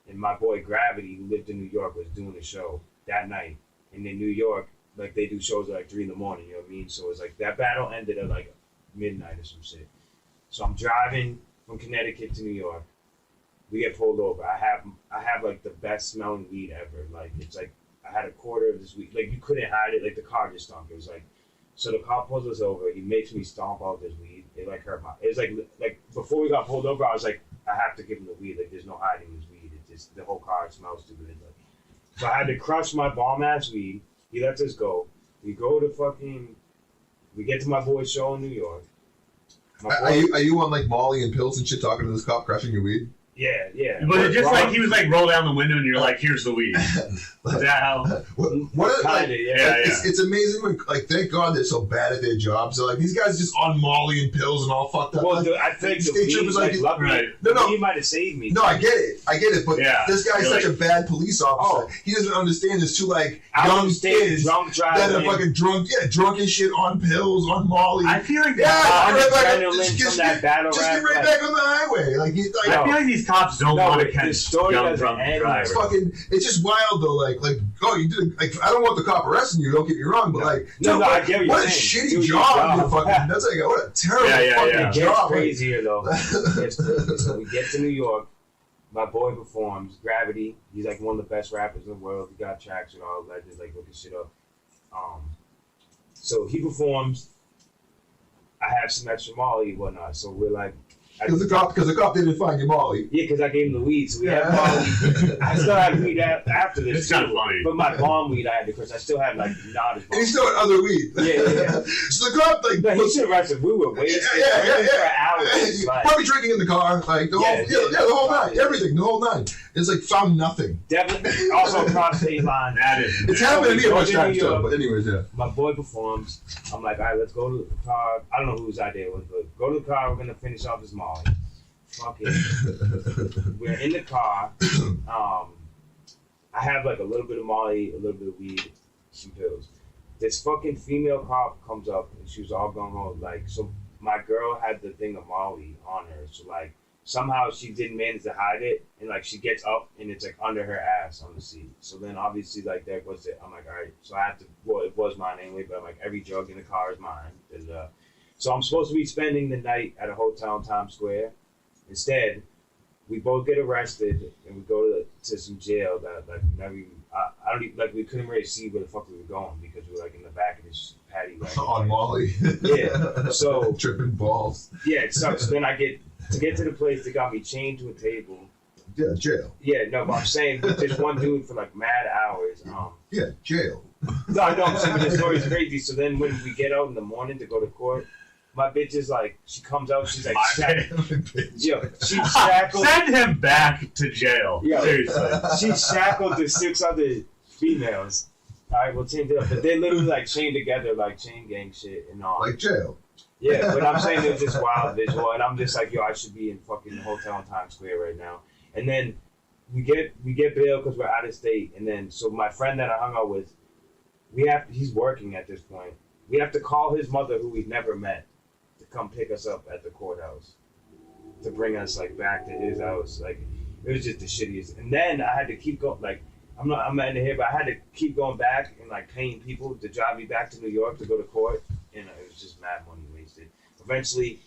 And my boy Gravity, who lived in New York, was doing a show that night. And in New York, like, they do shows at like 3 in the morning, you know what I mean? So it's like that battle ended at like midnight or some shit. So I'm driving from Connecticut to New York. We get pulled over. I have like the best smelling weed ever. Like, it's like I had a quarter of this weed. Like, you couldn't hide it. Like, the car just stunk. It was like, so the cop pulls us over. He makes me stomp out this weed. It like hurt my. It was like before we got pulled over, I was like, I have to give him the weed. Like, there's no hiding this weed. It just, the whole car smells stupid. Like, so I had to crush my bomb ass weed. He lets us go. We go to fucking. We get to my boy's show in New York. Are you on like Molly and pills and shit talking to this cop crushing your weed? Yeah, yeah. Was it just like he was like roll down the window and you're like, here's the weed? Is that how? What like, yeah. It's amazing when, like, thank God they're so bad at their jobs. They're like, these guys just on Molly and pills and all fucked up. Well, like, I think the state weed, troopers like, like, right. No. He might have saved me. No, I get it, but Yeah. this guy's You're such a bad police officer. He doesn't understand there's two like young kids drunk that are driving. fucking drunk as shit on pills, on Molly. I feel like just that battle get rap, right like- back on the highway. Like I feel like these cops don't want to the catch story young doesn't drunk end. drivers. it's just wild though. Like, oh, you did. Like, I don't want the cop arresting you. Don't get me wrong, but like, No, I get what what you're a saying. shitty Do your job. job. You fucking. That's like what a terrible fucking It gets job. crazier though. It gets crazy. So we get to New York. My boy performs. Gravity. He's like one of the best rappers in the world. He got tracks with all legends. Like, look his shit up. So he performs. I have some extra Molly and whatnot. So we're like, Because the cop didn't find your Molly. yeah, because I gave him the weed, so we had Molly. I still had weed after this. It's kind of funny. But my bomb weed, I had because I still had like not as And bomb. he still had other weed. Yeah. So the cop like No, he should have arrested. We were wasted for hours. Like, probably drinking in the car, like the whole night, everything, the whole night. It's like found nothing. definitely also cross state line. That is. It's happened to me a bunch of times New York. too. But anyways, yeah. My boy performs. I'm like, all right, let's go to the car. I don't know whose idea it was, but go to the car. We're gonna finish off this Molly. Fuck it. We're in the car. I have like a little bit of Molly, a little bit of weed, some pills. This fucking female cop comes up and she was all gung ho. Like, so my girl had the thing of Molly on her. So like somehow she didn't manage to hide it, and like she gets up and it's like under her ass on the seat. So then obviously like there goes it. I'm like, all right. So I have to. Well, it was mine anyway, but I'm like, every drug in the car is mine. So I'm supposed to be spending the night at a hotel in Times Square. Instead, we both get arrested and we go to some jail that like never even, I don't even, like, we couldn't really see where the fuck we were going because we were like in the back of this paddy wagon. On Molly. Yeah. So tripping balls. yeah, it sucks. Then I get to the place that got me chained to a table. Yeah, jail. Yeah, no, but I'm saying with this one dude for like mad hours. Yeah, jail. No, I know, I'm saying, but the story's crazy. So then when we get out in the morning to go to court, my bitch is like, she comes out, she's like, she's shackled. Send him back to jail. Yeah. Seriously. She's shackled to 6 other females. All right, we'll change it up. But they're literally like chained together, like chain gang shit and all. Like jail. Yeah, but I'm saying it was just wild visual, and I'm just like, yo, I should be in fucking hotel in Times Square right now. And then we get bail because we're out of state, and then so my friend that I hung out with, he's working at this point. We have to call his mother, who we've never met, to come pick us up at the courthouse, to bring us like back to his house. Like, it was just the shittiest. And then I had to keep going. Like, I'm not ending here, but I had to keep going back and like paying people to drive me back to New York to go to court, and it was just mad money wasted. Eventually,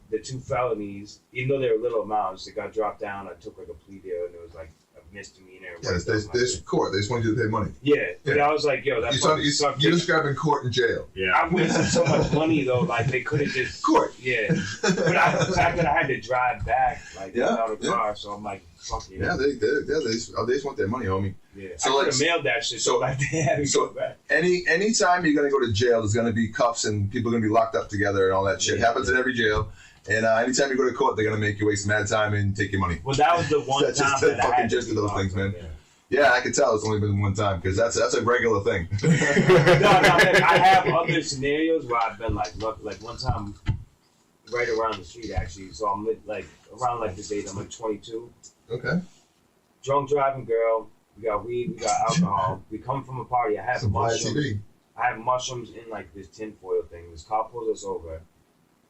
the 2 felonies, even though they were little amounts, it got dropped down. I took like a plea deal, and it was like a misdemeanor. Yeah, there's court. They just want you to pay money. Yeah, but I was like, yo, that fucking sucked. You're describing court and jail. Yeah. I wasted so much money though. Like, they could have just Court. Yeah, but the fact that I had to drive back like without a car, so I'm like, fuck it. Yeah, they just want their money, homie. Yeah, So I could have mailed that shit. So like, they had to go back. Anytime you're gonna go to jail, there's gonna be cuffs and people are gonna be locked up together and all that shit. Happens in every jail. And anytime you go to court, they're gonna make you waste mad time and take your money. Well, that was the one That's time just the that I fucking had gist to of those be things, locked man. up, Yeah, I can tell it's only been one time because that's a regular thing. No, man, I have other scenarios where I've been like, look, like one time right around the street actually. So I'm like around like this age. I'm like 22. Okay. Drunk driving girl. We got weed. We got alcohol. We come from a party. I have Some live mushrooms. TV. I have mushrooms in like this tinfoil thing. This cop pulls us over,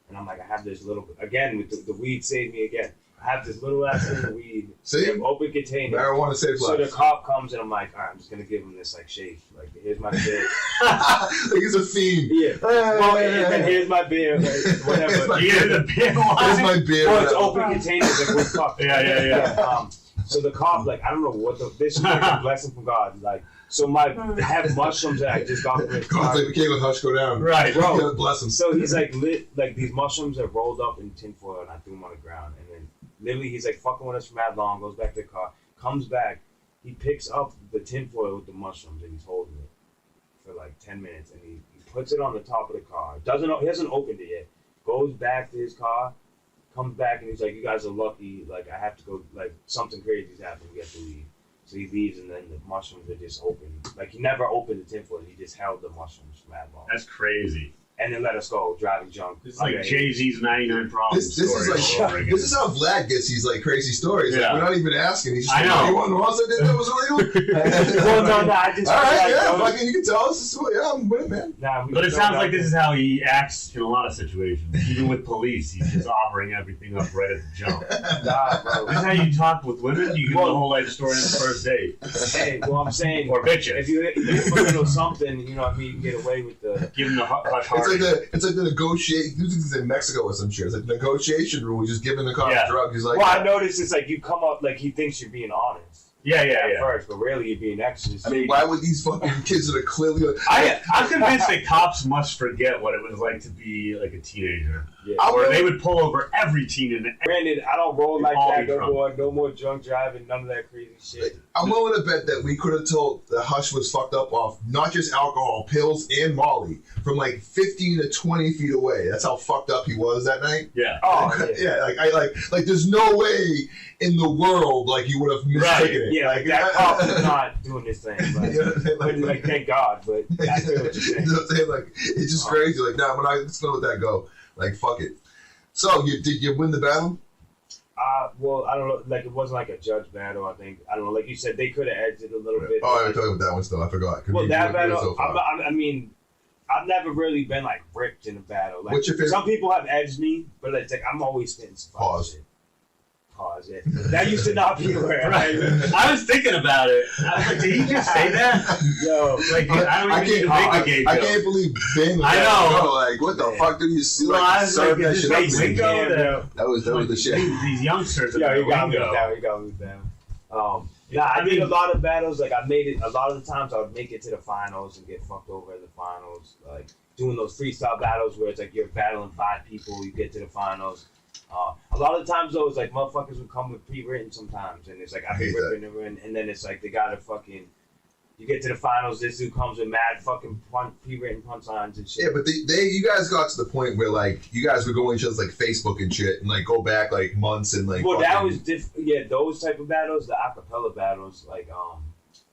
and I'm like, I have this little. Again, with the weed saved me again. I have this little ass thing of weed. See? Open container. Marijuana saves So the lives. cop comes and I'm like, all right, I'm just gonna give him this like shake. Like, here's my beer. Like it's a fiend. Yeah. Well, and then here's my beer. Like, whatever. Here's my Yeah, beer. the beer Here's wine. my beer. Well, it's open containers. Like, we're fucked. Yeah. So the cop, like, I don't know what this is like a blessing from God. Like, so I have mushrooms that I just got from his God's car. like, Michaela, hush, go down. Right. Bro. God bless him. So he's like these mushrooms are rolled up in tinfoil, and I threw them on the ground. And then literally he's like fucking with us for mad long, goes back to the car, comes back, he picks up the tinfoil with the mushrooms, and he's holding it for like 10 minutes, and he puts it on the top of the car. He hasn't opened it yet. Goes back to his car, comes back, and he's like, you guys are lucky. Like, I have to go, like, something crazy's happened. We have to leave. So he leaves, and then the mushrooms are just open. Like, he never opened the tinfoil. He just held the mushrooms for mad long. That's crazy. And then let us go, driving drunk. This is like Jay-Z's 99 Problems This story. is like all over again. this is how Vlad gets these like crazy stories. Like, Yeah. we're not even asking. He's just I like, know. "Oh, you want to know else I did that was illegal?" Well, no, I just. All right, like, yeah, those- fucking, you can tell us. This is what, yeah, I'm with it, man. Nah, we But it just sounds don't like know. this is how he acts in a lot of situations. Even with police, he's just offering everything up right at the jump. Nah, bro. This is how you talk with women? You give them the whole life story on the first date. Hey, well, I'm saying, Or bitches. if you hit a little something, you know what I mean, you can get away with the. Give them the hush It's like the negotiate. This is in Mexico or some shit. It's like the negotiation rule. He's just giving the cop Yeah. a drug. He's like, Well, I noticed it's like you come up like he thinks you're being honest at first, but really you're being extra. I mean, why would these fucking kids that are clearly? I'm convinced that cops must forget what it was like to be like a teenager. Yeah. Where they would pull over every teen in Granted, I don't roll like All that be no drunk. more. No more drunk driving. None of that crazy shit. I'm willing to bet that we could have told the Hush was fucked up off not just alcohol, pills, and Molly from like 15 to 20 feet away. That's how fucked up he was that night. Yeah. Oh Yeah, like there's no way in the world like you would have mistaken it. Yeah, like that cop is not doing this thing. Like, You know what I'm saying? like thank God, but I feel what you're saying. You know what I'm saying? Like, it's just crazy. Like, nah, let's not let that go. Like, fuck it. So, did you win the battle? Well, I don't know. Like, it wasn't like a judge battle. I think I don't know. Like you said, they could have edged it a little bit. Oh, I'm talking about that one still. I forgot. Well, that battle. So far. I mean, I've never really been like ripped in a battle. Like, What's your favorite? some people have edged me, but it's like I'm always spitting some fire Pause. shit. Pause. Yeah. That used to not be where. Right. I was thinking about it. I was like, did he just say that? Yo, Like, I don't even make a gay joke. I can't believe Ben. I know. Like, what the fuck did you see? Well, I Like, was serve like, that is shit this up. fake to me. lingo? That was the shit. These youngsters are yo, the you got me lingo. down. You got me down. I did a lot of battles. Like I made it. A lot of the times I would make it to the finals and get fucked over in the finals. Like doing those freestyle battles where it's like you're battling 5 people, you get to the finals. A lot of the times though, it's like motherfuckers would come with pre-written sometimes, and it's like I be hate ripping them in, and then it's like they gotta fucking. You get to the finals, this dude comes with mad fucking pre-written punchlines and shit. Yeah, but you guys got to the point where like you guys were going to each other's like Facebook and shit, and like go back like months and like. Well, that fucking- was different. Yeah, those type of battles, the acapella battles, like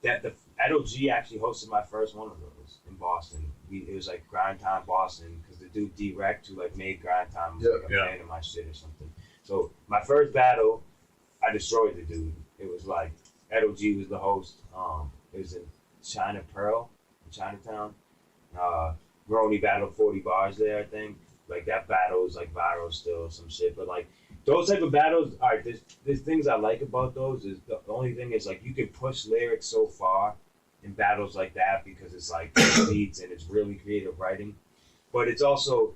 that the LG actually hosted my first one of those in Boston. It was like Grind Time Boston because the dude D-Rect who like made Grind Time was like a fan of my shit or something. So my first battle, I destroyed the dude. It was like LG was the host. It was in China Pearl in Chinatown. We only battled 40 bars there, I think. Like that battle is like viral still, some shit. But like those type of battles, all right. There's things I like about those. Is the only thing is like you can push lyrics so far in battles like that because it's like beats and it's really creative writing. But it's also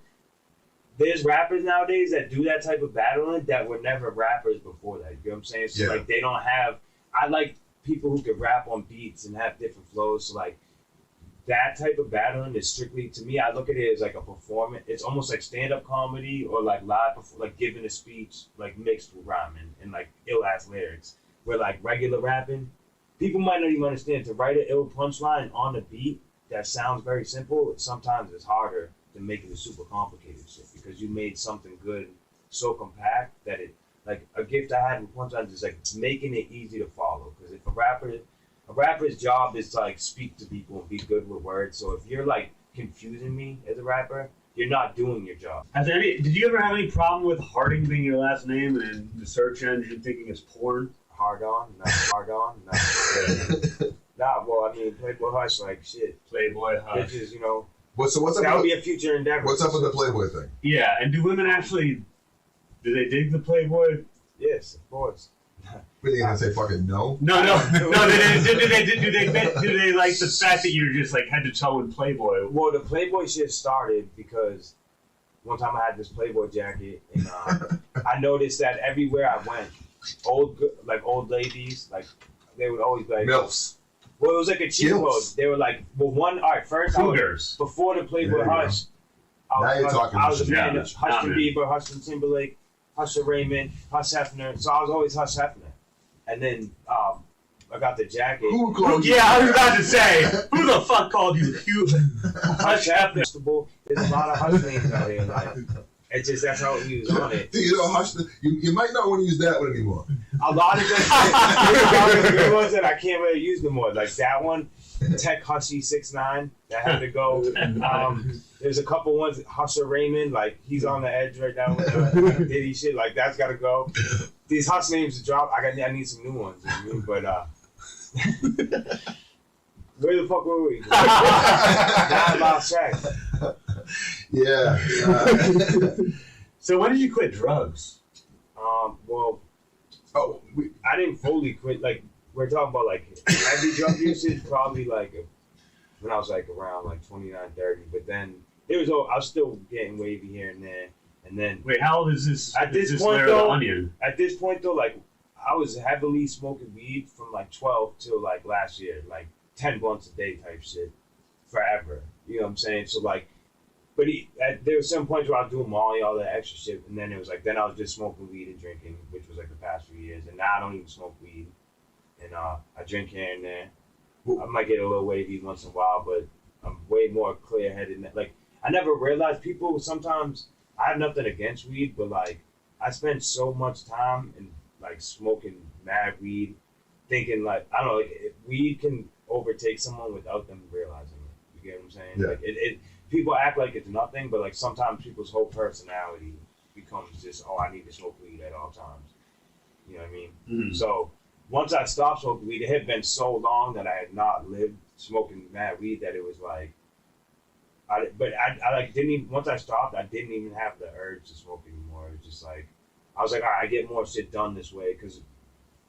there's rappers nowadays that do that type of battling that were never rappers before that. You know what I'm saying? So like they don't have. I like people who can rap on beats and have different flows. So like that type of battling is strictly to me. I look at it as like a performance. It's almost like stand-up comedy or like live, like giving a speech, like mixed with rhyming and like ill-ass lyrics. Where like regular rapping, people might not even understand. To write an ill punchline on a beat that sounds very simple, sometimes it's harder than making it super complicated shit because you made something good so compact that it. Like a gift I had with punchlines is like making it easy to follow. Because if a rapper's job is to like speak to people and be good with words. So if you're like confusing me as a rapper, you're not doing your job. Did you ever have any problem with Harding being your last name and the search engine thinking it's porn? Hard on, not hard on, not. Nah, well, I mean, Playboy Hush, like shit. Playboy Hush. Bitches, you know. What's up? That would be a future endeavor. What's up with the Playboy thing? Yeah, and do women actually? Do they dig the Playboy? Yes, of course. Really gonna say fucking no? No. Do they like the fact that you're just like head to toe in Playboy? Well, the Playboy shit started because one time I had this Playboy jacket, and I noticed that everywhere I went, old ladies, like they would always be like MILFs. Well, it was like a cheat code. Gills. They were like, well, one. All right, first Cougars. Before the Playboy There you Hush, I was a fan of Justin Bieber, Justin Timberlake, Usher Raymond, Hush Hefner. So I was always Hush Hefner. And then I got the jacket. Who called you? Yeah, I was about to say, who the fuck called you cute? Hush Hefner. There's a lot of Hush names out here. Like, it's just that's how he was on it. You know, Hush. You might not want to use that one anymore. A lot of good ones that I can't really use no more. Like that one, Tech Hushy 6'9", that had to go. There's a couple ones, Husher Raymond, like he's on the edge right now with Diddy shit. Like that's got to go. These Hush names to drop. I need some new ones. You know what I mean? But where the fuck were we? Now I lost track. Yeah. So when did you quit drugs? Well, I didn't fully quit. Like we're talking about like heavy drug usage, probably like when I was like around like 29, 30. But then I was still getting wavy here and there. And then wait, how old is this? At this point though, like I was heavily smoking weed from like 12 till like last year, like 10 blunts a day type shit, forever. You know what I'm saying? So like. But there were some points where I was doing Molly, all that extra shit, and then it was like, then I was just smoking weed and drinking, which was like the past few years, and now I don't even smoke weed, and I drink here and there. I might get a little wavy once in a while, but I'm way more clear-headed. Like, I never realized people sometimes, I have nothing against weed, but like, I spend so much time in like smoking mad weed, thinking like, I don't know, like weed can overtake someone without them realizing it. You get what I'm saying? Yeah. Like people act like it's nothing, but like sometimes people's whole personality becomes just, oh, I need to smoke weed at all times. You know what I mean? Mm-hmm. So once I stopped smoking weed, it had been so long that I had not lived smoking mad weed that it was like, I like didn't even, once I stopped, I didn't even have the urge to smoke anymore. It was just like, I was like, all right, I get more shit done this way, because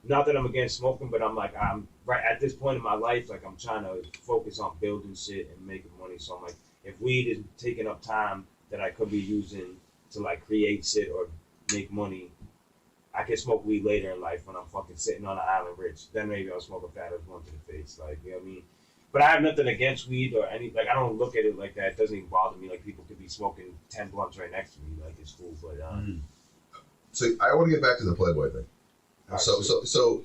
not that I'm against smoking, but I'm like, I'm right at this point in my life, like I'm trying to focus on building shit and making money. So I'm like, if weed is taking up time that I could be using to like create shit or make money, I can smoke weed later in life when I'm fucking sitting on an island rich. Then maybe I'll smoke a fat one to the face, like, you know what I mean? But I have nothing against weed or any, like, I don't look at it like that. It doesn't even bother me. Like, people could be smoking 10 blunts right next to me, like, it's cool. But So I want to get back to the Playboy thing. Right, So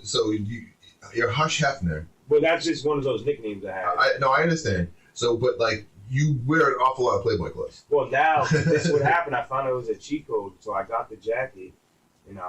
you're Hush Hefner. well, that's just one of those nicknames I had. I understand. So, but like, you wear an awful lot of Playboy clothes. Well, now this is what happened. I found out it was a cheat code, so I got the jacket, and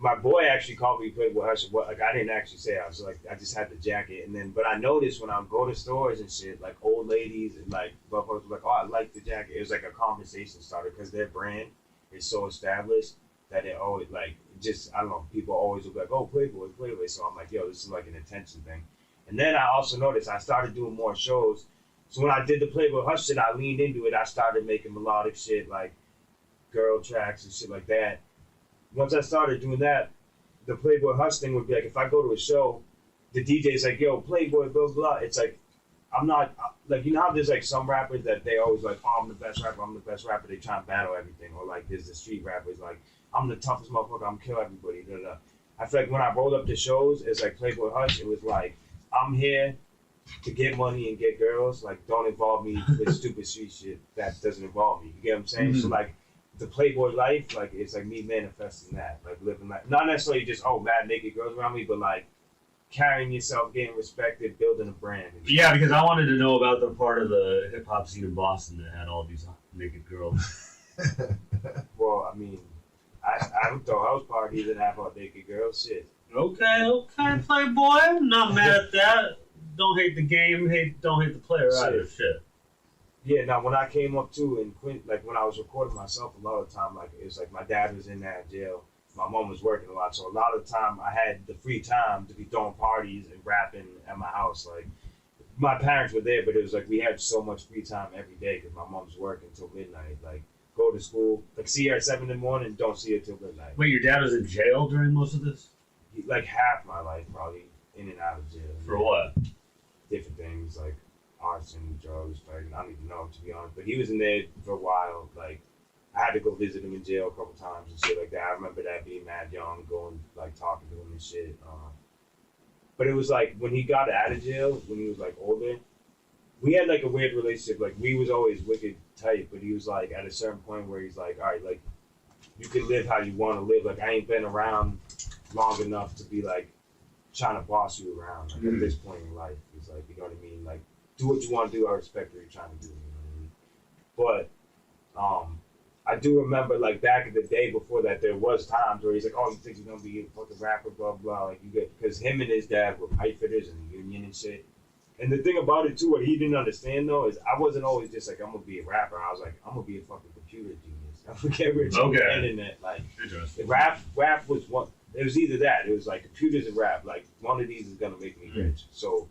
my boy actually called me Playboy Hush. Like I didn't actually say it. I was like, I just had the jacket, and then but I noticed when I would go to stores and shit, like old ladies and like buffaloes were like, oh, I like the jacket. It was like a conversation starter because their brand is so established that it always like just I don't know. People always look like, oh, Playboy. So I'm like, yo, this is like an attention thing. And then I also noticed I started doing more shows. So when I did the Playboy Hush shit, I leaned into it. I started making melodic shit like girl tracks and shit like that. Once I started doing that, the Playboy Hush thing would be like, if I go to a show, the DJ's like, yo, Playboy, blah, blah. It's like, I'm not, like, you know how there's like some rappers that they always like, oh, I'm the best rapper. They try and battle everything. Or like there's the street rappers like, I'm the toughest motherfucker. I'm kill everybody. Blah, blah. I feel like when I rolled up the shows, it's like Playboy Hush. It was like, I'm here to get money and get girls. Like, don't involve me with stupid street shit that doesn't involve me. You get what I'm saying? Mm-hmm. So like, the Playboy life, like it's like me manifesting that, like living like not necessarily just mad naked girls around me, but like carrying yourself, getting respected, building a brand. Yeah, because I wanted to know about the part of the hip hop scene in Boston that had all these naked girls. Well, I mean, I would throw house parties and have all naked girls. Shit. Okay, Playboy. I'm not mad at that. Don't hate the game. Don't hate the player either. Shit. Yeah, now when I came up too in Quint, like when I was recording myself, a lot of the time, like it was like my dad was in that jail, my mom was working a lot, so a lot of the time I had the free time to be throwing parties and rapping at my house. Like my parents were there, but it was like we had so much free time every day because my mom's working till midnight. Like go to school, like see her at 7 in the morning, don't see her till midnight. Wait, your dad was in jail during most of this? Like half my life probably in and out of jail. For what? Different things like arson, drugs, like I don't even know to be honest. But he was in there for a while. Like I had to go visit him in jail a couple times and shit like that. I remember that being mad young, going like talking to him and shit. But it was like when he got out of jail, when he was like older, we had like a weird relationship. Like we was always wicked tight, but he was like at a certain point where he's like, all right, like you can live how you want to live. Like I ain't been around long enough to be like trying to boss you around. Like at this point in life, he's like, you know what I mean? Like do what you want to do. I respect what you're trying to do. You know what I mean? But I do remember like back in the day before that, there was times where he's like, oh, you think you're gonna be a fucking rapper, blah blah. Like you get because him and his dad were pipe fitters in the union and shit. And the thing about it too, what he didn't understand though, is I wasn't always just like I'm gonna be a rapper. I was like I'm gonna be a fucking computer genius. I'm gonna get rich on the internet. Like rap was one. It was either that. It was like computers and rap. Like one of these is gonna make me rich. So,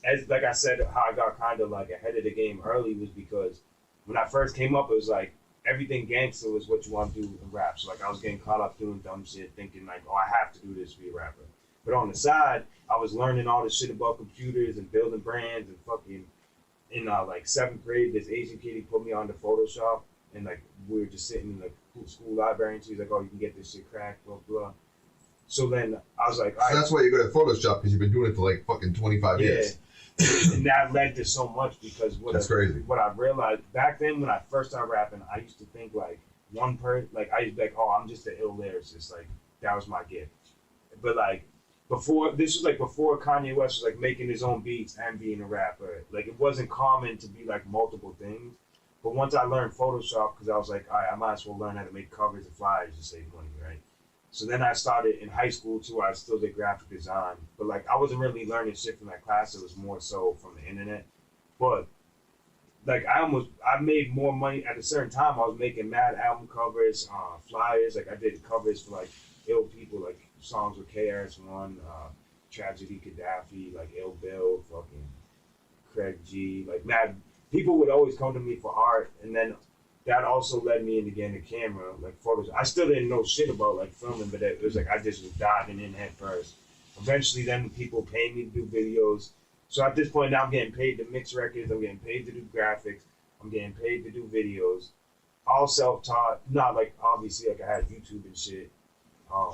as like I said, how I got kind of like ahead of the game early was because when I first came up, it was like everything gangster was what you want to do in rap. So like I was getting caught up doing dumb shit, thinking like, oh, I have to do this to be a rapper. But on the side, I was learning all this shit about computers and building brands and fucking in like 7th grade, this Asian kid, he put me on to Photoshop and like we were just sitting in the school library and she's like, oh, you can get this shit cracked, blah, blah. So then I was like, all right. So that's why you're good at Photoshop because you've been doing it for like fucking 25 years. And that led to so much because what I realized back then when I first started rapping, I used to think like one person, like I used to be like, oh, I'm just an ill lyricist. Like that was my gift. But like this was like before Kanye West was like making his own beats and being a rapper. Like it wasn't common to be like multiple things. But once I learned Photoshop, because I was like, all right, I might as well learn how to make covers and flyers to save money, right? So then I started in high school too. I still did graphic design, but like I wasn't really learning shit from that class. It was more so from the internet. But like I made more money at a certain time. I was making mad album covers, flyers. Like I did covers for like ill people, like songs with KRS-One, Tragedy Gaddafi, like Ill Bill, fucking Craig G. Like mad people would always come to me for art, and then that also led me into getting a camera, like photos. I still didn't know shit about like filming, but it was like I just was diving in head first. Eventually, then people paid me to do videos. So at this point now, I'm getting paid to mix records. I'm getting paid to do graphics. I'm getting paid to do videos. All self-taught. Not like obviously like I had YouTube and shit. A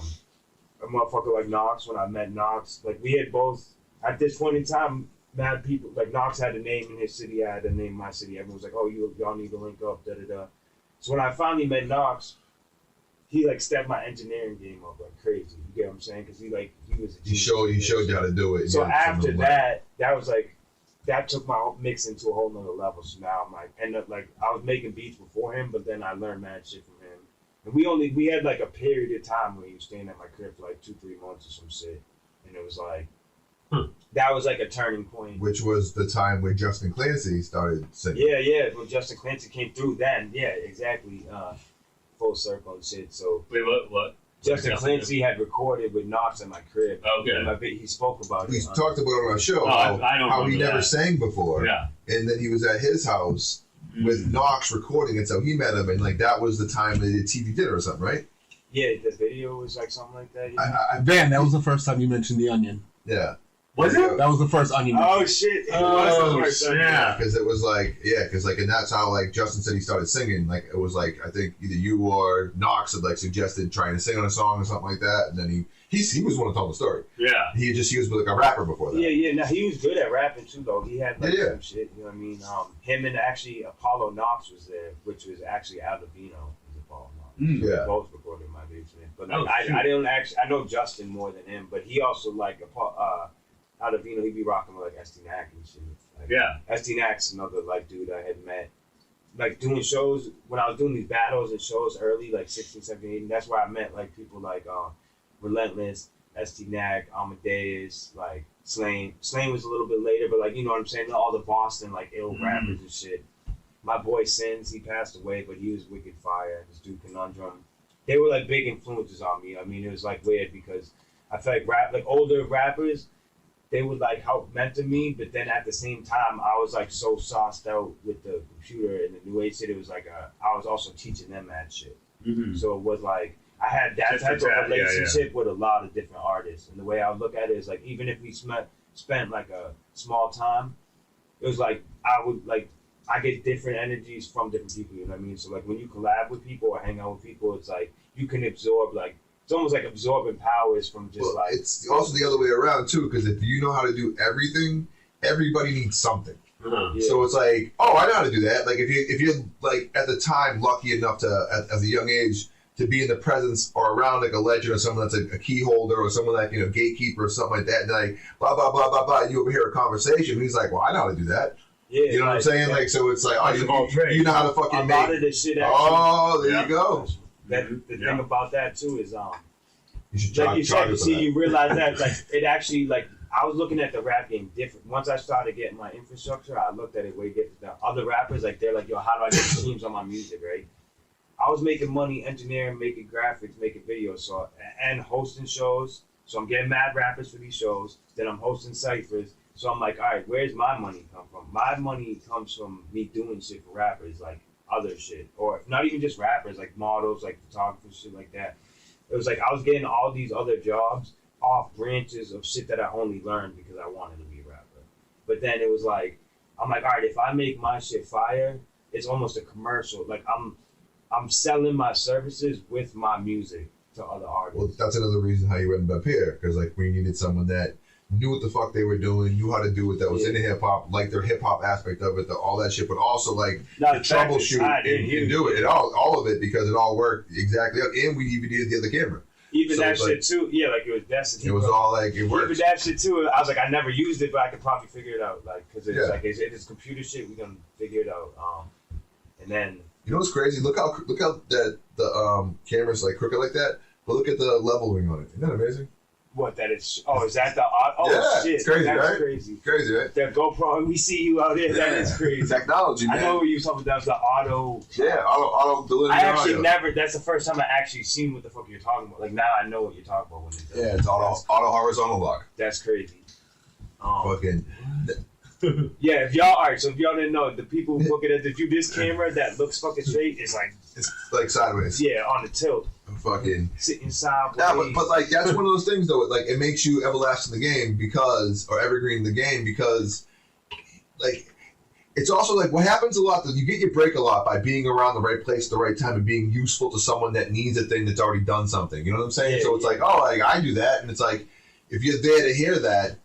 motherfucker like Knox. When I met Knox, like we had both at this point in time. Mad people, like Knox had a name in his city, I had a name in my city. Everyone was like, oh, y'all need to link up, da-da-da. So when I finally met Knox, he like stepped my engineering game up like crazy. You get what I'm saying? Because he was a genius. He showed you how to do it. So after that was like, that took my mix into a whole nother level. So now I'm like, I was making beats before him, but then I learned mad shit from him. And we had like a period of time where he was staying at my crib for like 2-3 months or some shit. And it was like, that was like a turning point. Which was the time where Justin Clancy started singing. Yeah. When Justin Clancy came through then. Yeah, exactly. Full circle and shit. So wait, what? Justin Clancy had recorded with Knox at my crib. Okay. He spoke about it. We talked about it on our show. How he never sang before. Yeah. And then he was at his house with Knox recording it. So he met him, and like that was the time they did TV dinner or something, right? Yeah, the video was like something like that. Yeah. Van, that was the first time you mentioned the Onion. Yeah. Was it? That was the first Onion. Oh shit! It was the first time. Yeah, because it was like, and that's how like Justin said he started singing. Like it was like I think either you or Knox had like suggested trying to sing on a song or something like that, and then he was one to tell the story. Yeah, he was like a rapper before that. Yeah. Now he was good at rapping too, though. He had like some shit. You know what I mean? Him and actually Apollo Knox was there, which was actually Aldovino. Apollo Knox. Yeah, both recorded in my basement. But like, I know Justin more than him, but he also like Aldovino, he'd be rocking with like ST-Nack and shit. Like, yeah. ST-Nack's another like dude I had met. Like doing shows, when I was doing these battles and shows early, like 16, 17, 18, that's where I met like people like Relentless, ST-Nack, Amadeus, like Slane. Slane was a little bit later, but like, you know what I'm saying? All the Boston like ill rappers and shit. my boy Sins, he passed away, but he was wicked fire. This dude Conundrum. They were like big influences on me. I mean, it was like weird because I felt like older rappers, they would like help mentor me, but then at the same time, I was like so sauced out with the computer and the new age shit. It was like I was also teaching them that shit. Mm-hmm. So it was like I had that type of relationship with a lot of different artists. And the way I would look at it is like even if we spent like a small time, it was like I get different energies from different people. You know what I mean? So like when you collab with people or hang out with people, it's like you can absorb like. It's almost like absorbing powers from just like. It's also the other way around too, because if you know how to do everything, everybody needs something. Uh-huh. Yeah. So it's like, oh, I know how to do that. Like if you're like at the time lucky enough to at a young age to be in the presence or around like a legend or someone that's a key holder or someone like gatekeeper or something like that, and like blah blah blah blah blah, you overhear a conversation, and he's like, well, I know how to do that. Yeah, you know what I'm saying? Like so, it's like, oh, you know how to fucking a make. lot of this shit. Actually, Oh, there you go. The thing about that too is You should like you said, for that. you realize that like it actually like I was looking at the rap game different. Once I started getting my infrastructure, I looked at it way different. The other rappers like they're like, yo, how do I get streams on my music, right? I was making money engineering, making graphics, making videos, so and hosting shows. So I'm getting mad rappers for these shows. Then I'm hosting ciphers. So I'm like, all right, where's my money come from? My money comes from me doing shit for rappers, like other shit, or not even just rappers, like models, like photographers, shit like that. It was like I was getting all these other jobs off branches of shit that I only learned because I wanted to be a rapper. But then it was like, I'm like, all right, if I make my shit fire, it's almost a commercial. Like I'm selling my services with my music to other artists. Well, that's another reason how you ended up here, because like we needed someone that knew what the fuck they were doing, knew how to do it, that was into hip hop, like their hip hop aspect of it, all that shit, but also like to troubleshoot and do it. All of it, because it all worked exactly out. And we even needed the other camera. Even so that shit too, yeah, like it was Destiny. It was all like it worked. Even that shit too. I was like, I never used it, but I could probably figure it out, like because it's like it's computer shit. We can figure it out. And then you know what's crazy? Look how that the camera's like crooked like that, but look at the leveling on it. Isn't that amazing? What that is? Oh, is that the? Oh yeah, shit! It's crazy, that's right? crazy. Crazy, right? The GoPro, we see you out there. That is crazy. Technology, man. I know what you were talking about. That was the auto. Yeah, auto delivery. I actually never. That's the first time I actually seen what the fuck you're talking about. Like now I know what you're talking about when it's done. Yeah, it's auto horizontal lock. That's crazy. Fucking. Yeah, if y'all so if y'all didn't know, the people looking at this camera that looks fucking straight is like it's like sideways. Yeah, on the tilt. Fucking sitting sideways. Yeah, but like that's one of those things though. Like it makes you everlasting in the game or evergreen in the game because, like, it's also like what happens a lot that you get your break a lot by being around the right place at the right time and being useful to someone that needs a thing that's already done something. You know what I'm saying? Yeah, so it's like, oh, like, I do that, and it's like if you're there to hear that.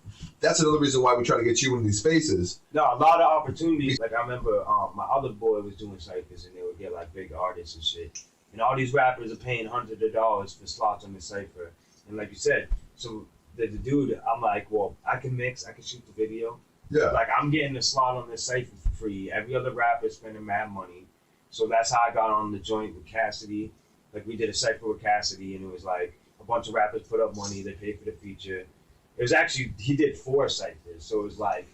That's another reason why we try to get you in these spaces. No, a lot of opportunities. Like I remember my other boy was doing ciphers and they would get like big artists and shit. And all these rappers are paying hundreds of dollars for slots on the cipher. And like you said, so the dude, I'm like, well, I can mix, I can shoot the video. Yeah. Like I'm getting a slot on this cipher for free. Every other rapper is spending mad money. So that's how I got on the joint with Cassidy. Like we did a cipher with Cassidy and it was like a bunch of rappers put up money, they paid for the feature. It was actually, he did 4 ciphers. So it was like,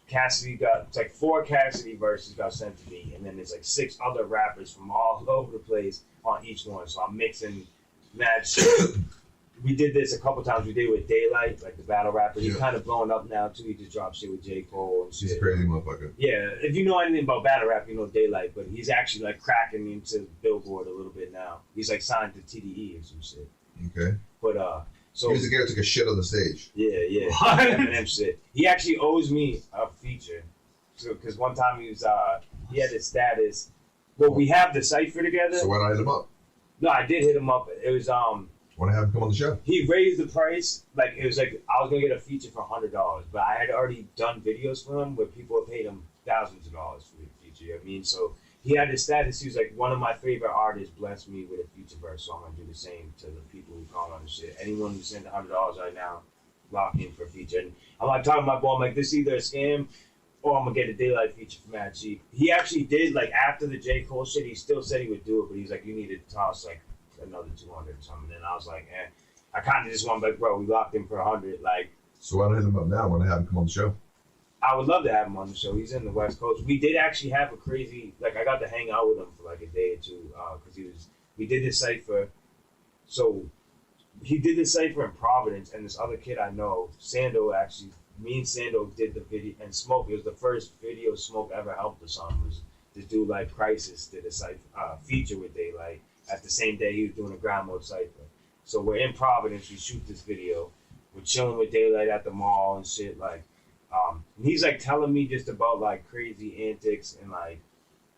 it's like 4 Cassidy verses got sent to me. And then there's like 6 other rappers from all over the place on each one. So I'm mixing mad shit. We did this a couple times. We did it with Daylight, like the battle rapper. He's kind of blowing up now too. He just dropped shit with J. Cole and shit. He's a crazy motherfucker. Yeah, if you know anything about battle rap, you know Daylight. But he's actually like cracking into Billboard a little bit now. He's like signed to TDE or some shit. Okay. But so he was the guy who took a shit on the stage. Yeah. What? Eminem shit. He actually owes me a feature. So, because one time he had his status. Well, we have the cipher together. So why not hit him up? No, I did hit him up. It was Want to have him come on the show? He raised the price. Like it was like I was gonna get a feature for $100, but I had already done videos for him where people had paid him thousands of dollars for the feature. You know what I mean? So he had his status. He was like, one of my favorite artists blessed me with a feature verse, so I'm gonna do the same to the people who call on the shit. Anyone who sends $100 right now, lock in for a feature. And I'm like talking to my boy, I'm like, this is either a scam or I'm gonna get a Daylight feature for mad cheap. He actually did, like after the J. Cole shit, he still said he would do it, but he's like, you need to toss like another 200 or something. And I was like, I kind of just want to be like, bro, we locked him for 100. Like, so why not hit him up now? I want to have him come on the show. I would love to have him on the show. He's in the West Coast. We did actually have a crazy, like, I got to hang out with him for like a day or two because we did this cipher. So he did this cipher in Providence, and this other kid I know, Sando, actually, me and Sando did the video, and Smoke, it was the first video Smoke ever helped us on, was this dude like Crisis did a cipher, feature with Daylight at the same day he was doing a ground mode cipher. So we're in Providence, we shoot this video, we're chilling with Daylight at the mall and shit, like, and he's like telling me just about like crazy antics and like.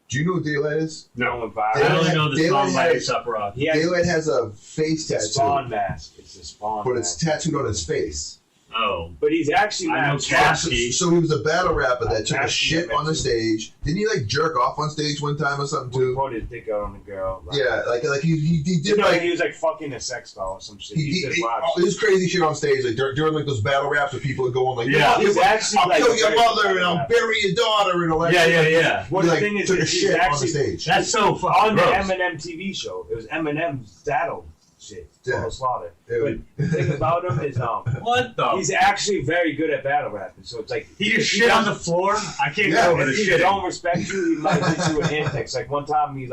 Do you know what Daylight is? No, I only know the song by A$AP Rocky. Daylight has a face tattoo. It's a Spawn mask. It's a Spawn but mask. it's tattooed on his face. Oh. But he's actually I know not Caskey. So he was a battle rapper that took a Caskey shit on the stage. Didn't he like jerk off on stage one time or something He too? put his dick out on the girl. Like, Yeah, like he did like like he was like fucking a sex doll or some shit. he did did wild all this crazy shit on stage like during like those battle raps where people are going like, Yeah. He's actually I'll like kill a your very mother and good I'll rapper. bury your daughter and all that. Yeah, shit. yeah, yeah. Well, He, the like, thing is, took a that he's shit on the actually stage. That's so on fucking the gross. Eminem TV show. It was Eminem's Daddle shit. Yeah. Total Slaughter. It But the thing about him is What the? he's actually very good at battle rapping. So it's like He just shit on the floor? I can't Yeah, get over the if he shit. don't respect you, he might hit you with antics. Like one time he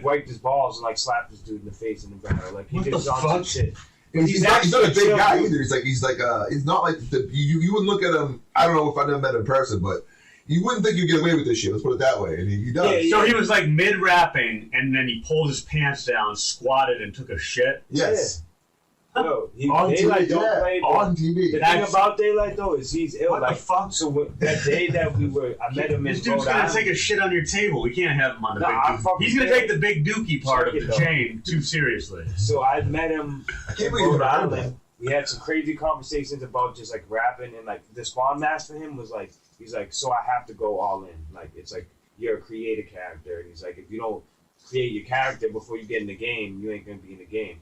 wiped his balls and like slapped this dude in the face in the battle. Like he What did the some fuck? shit. He's not a actually big chill, guy dude. either. He's not like you wouldn't look at him. I don't know if I never met him in person, but you wouldn't think you'd get away with this shit. Let's put it that way. And he does. Yeah, So he was like mid-rapping, and then he pulled his pants down, squatted, and took a shit? Yes. Yo, On Daylight TV. don't Yeah. play. On The TV. thing about Daylight though is he's ill. What the Like fuck? so that day that I met him in This dude's Rhode gonna Island. take a shit on your table. We can't have him on the Nah, I big fucking dookie. He's gonna can't. take the big dookie part of Check it, the though. chain too seriously. So I met him I in can't believe you Rhode heard of that. Island. We had some crazy conversations about just like rapping and like the Spawn mask for him was like he's like, so I have to go all in. Like it's like you're a creative character, and he's like, if you don't create your character before you get in the game, you ain't gonna be in the game.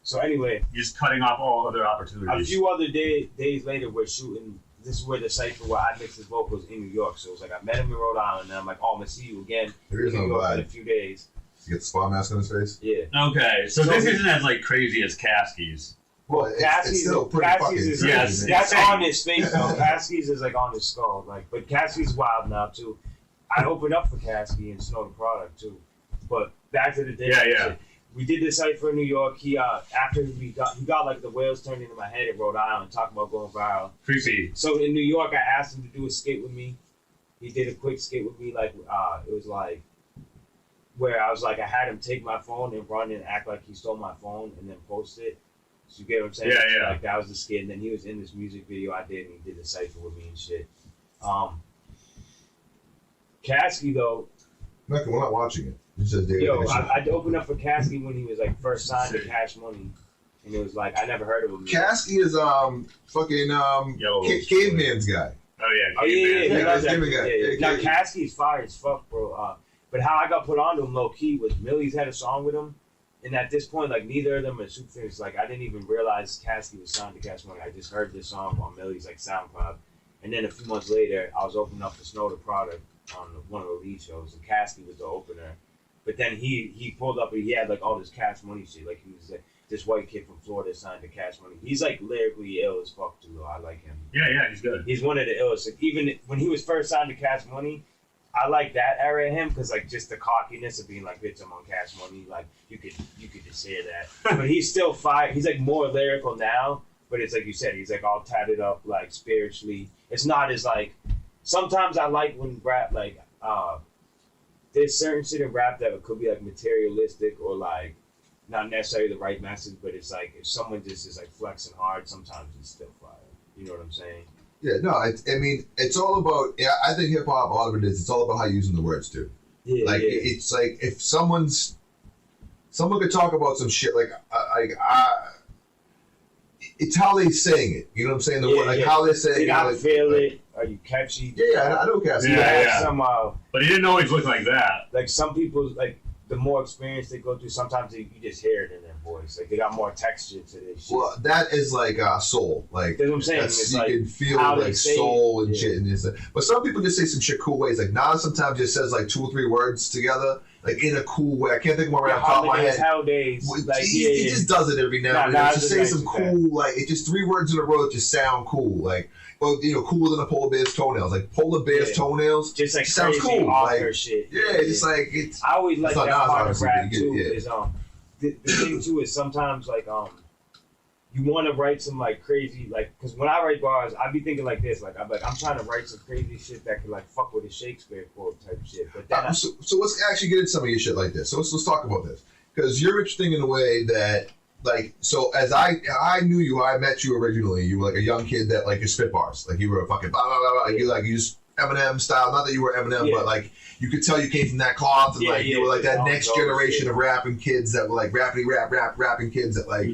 So anyway, Just cutting off all other a opportunities. few other days later, we're shooting. This is where the cipher where I mixed his vocals in New York. So it was like I met him in Rhode Island, and I'm like, oh, I'm gonna see you again There is in no New York in a vibe. few days. He gets the spawn mask on his face. Yeah. Okay, so this isn't as like crazy as Caskey's. Well, it's still pretty Caskey's fucking is, crazy, yes. man. that's Insane. on his face though. Caskey's is like on his skull, like. But Caskey's wild now too. I opened up for Caskey and Snow the Product too. But back to the day. Yeah. We did this cipher in New York. He after he got like the whales turned into my head in Rhode Island, talking about going viral. Creepy. So in New York, I asked him to do a skit with me. He did a quick skit with me, like it was like where I was like I had him take my phone and run and act like he stole my phone and then post it. So you get what I'm saying? Yeah, yeah. Like that was the skit, and then he was in this music video I did, and he did a cipher with me and shit. Caskey though, Mecca, we're not watching it. It says David. yo, Nation. I opened up for Caskey when he was like first signed to Cash Money, and it was like I never heard of him. Caskey is fucking Yellow. caveman's guy. Oh yeah. Oh yeah, Yeah, he loves that. give me that. Yeah. Yeah, Now give- Caskey's fire as fuck, bro. But how I got put onto him low key was Millie's had a song with him, and at this point, like neither of them are super famous. Like I didn't even realize Caskey was signed to Cash Money. I just heard this song on Millie's like SoundCloud, and then a few months later, I was opening up for Snow the Product on one of the lead shows, and Caskey was the opener. But then he pulled up and he had like all this Cash Money shit. Like he was like this white kid from Florida signed to Cash Money. He's like lyrically ill as fuck too. Though. I like him. Yeah, he's good. He's one of the illest. Like, even when he was first signed to Cash Money, I like that era of him because like just the cockiness of being like, bitch, I'm on Cash Money. Like you could just hear that. But he's still fire. He's like more lyrical now. But it's like you said, he's like all tatted up like spiritually. It's not as like. Sometimes I like when rap like there's certain shit in rap that could be like materialistic or like not necessarily the right message, but it's like if someone just is like flexing hard, sometimes it's still fire. You know what I'm saying? Yeah, no, I mean, it's all about. Yeah, I think hip hop. A lot of it is. It's all about how you're using the words too. Yeah, Like yeah. it's like if someone could talk about some shit like it's how they saying it. You know what I'm saying? The word, like how they're saying Did it. I like, feel it? Are you catchy? Yeah, I know Caskey. Yeah. Some But he didn't always look like that. like some people like the more experience they go through, sometimes you just hear it in their voice. Like they got more texture to this shit. Well, that is like soul. Like That's what I'm saying. that's, It's you like can feel how they like say soul it. and Yeah. shit. And this. But some people just say some shit cool ways. Like Nas sometimes just says like 2 or 3 words together, like in a cool way. I can't think of one right off the top of my holidays, head. holidays. Well, Like he just does it every now and Nah, then. Nas Just is say nice some with that. cool, like it's just 3 words in a row that just sound cool. Like well, cooler than a polar bear's toenails. Like polar bear's toenails, just like sounds crazy cool. author Like, shit. yeah, just like it's. I always like that part of rap too. Yeah. Is the thing too is sometimes like you want to write some like crazy like because when I write bars I be thinking like this like I'm trying to write some crazy shit that could like fuck with a Shakespeare quote type shit. But then so let's actually get into some of your shit like this. So let's talk about this because you're interesting in a way that. Like, so as I knew you, I met you originally. You were like a young kid that like you spit bars. Like you were a fucking blah, blah, blah, blah. You just Eminem style. Not that you were Eminem, but like you could tell you came from that cloth and like you were like that next generation of rapping kids that were like rapping kids that like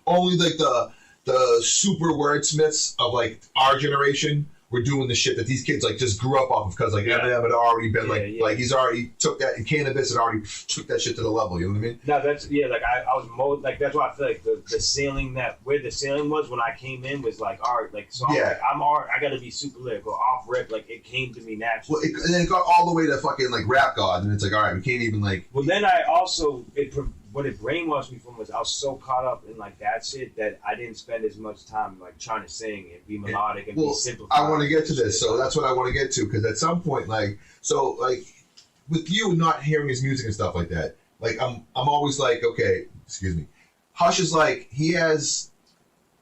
only like the super wordsmiths of like our generation were doing the shit that these kids like just grew up off of because like Eminem had already been like he's already took that and cannabis had already took that shit to the level. You know what I mean? No, that's like I was like that's why I feel like the ceiling where the ceiling was when I came in was like art like so I'm art. I got to be super lyrical off rip like it came to me naturally. Well, and then it got all the way to fucking like rap god and it's like all right we can't even like. Well, then I also what it brainwashed me from was I was so caught up in like that shit that I didn't spend as much time like trying to sing and be melodic and be simplified. I want to get to this, so that's what I want to get to because at some point, like, so like with you not hearing his music and stuff like that, like I'm always like, okay, excuse me, Hush is like he has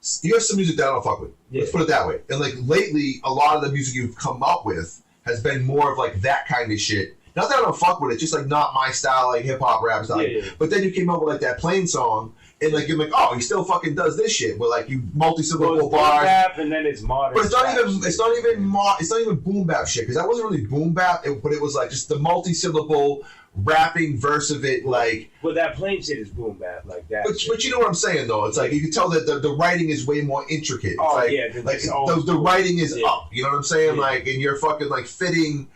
some music that I don't fuck with. Yeah. Let's put it that way. And like lately, a lot of the music you've come up with has been more of like that kind of shit. Not that I don't fuck with it, just like not my style, like hip hop rap style. Yeah. But then you came up with like that plain song, and like you're like, oh, he still fucking does this shit. Where like you multi-syllable bars, rap and then it's modern. But it's not even boom bap shit because that wasn't really boom bap. But it was like just the multi-syllable rapping verse of it, like. Well, that plain shit is boom bap, like that. But you know what I'm saying though. It's like you can tell that the writing is way more intricate. Oh like, yeah, like the writing is up. You know what I'm saying? Yeah. Like, and you're fucking like fitting.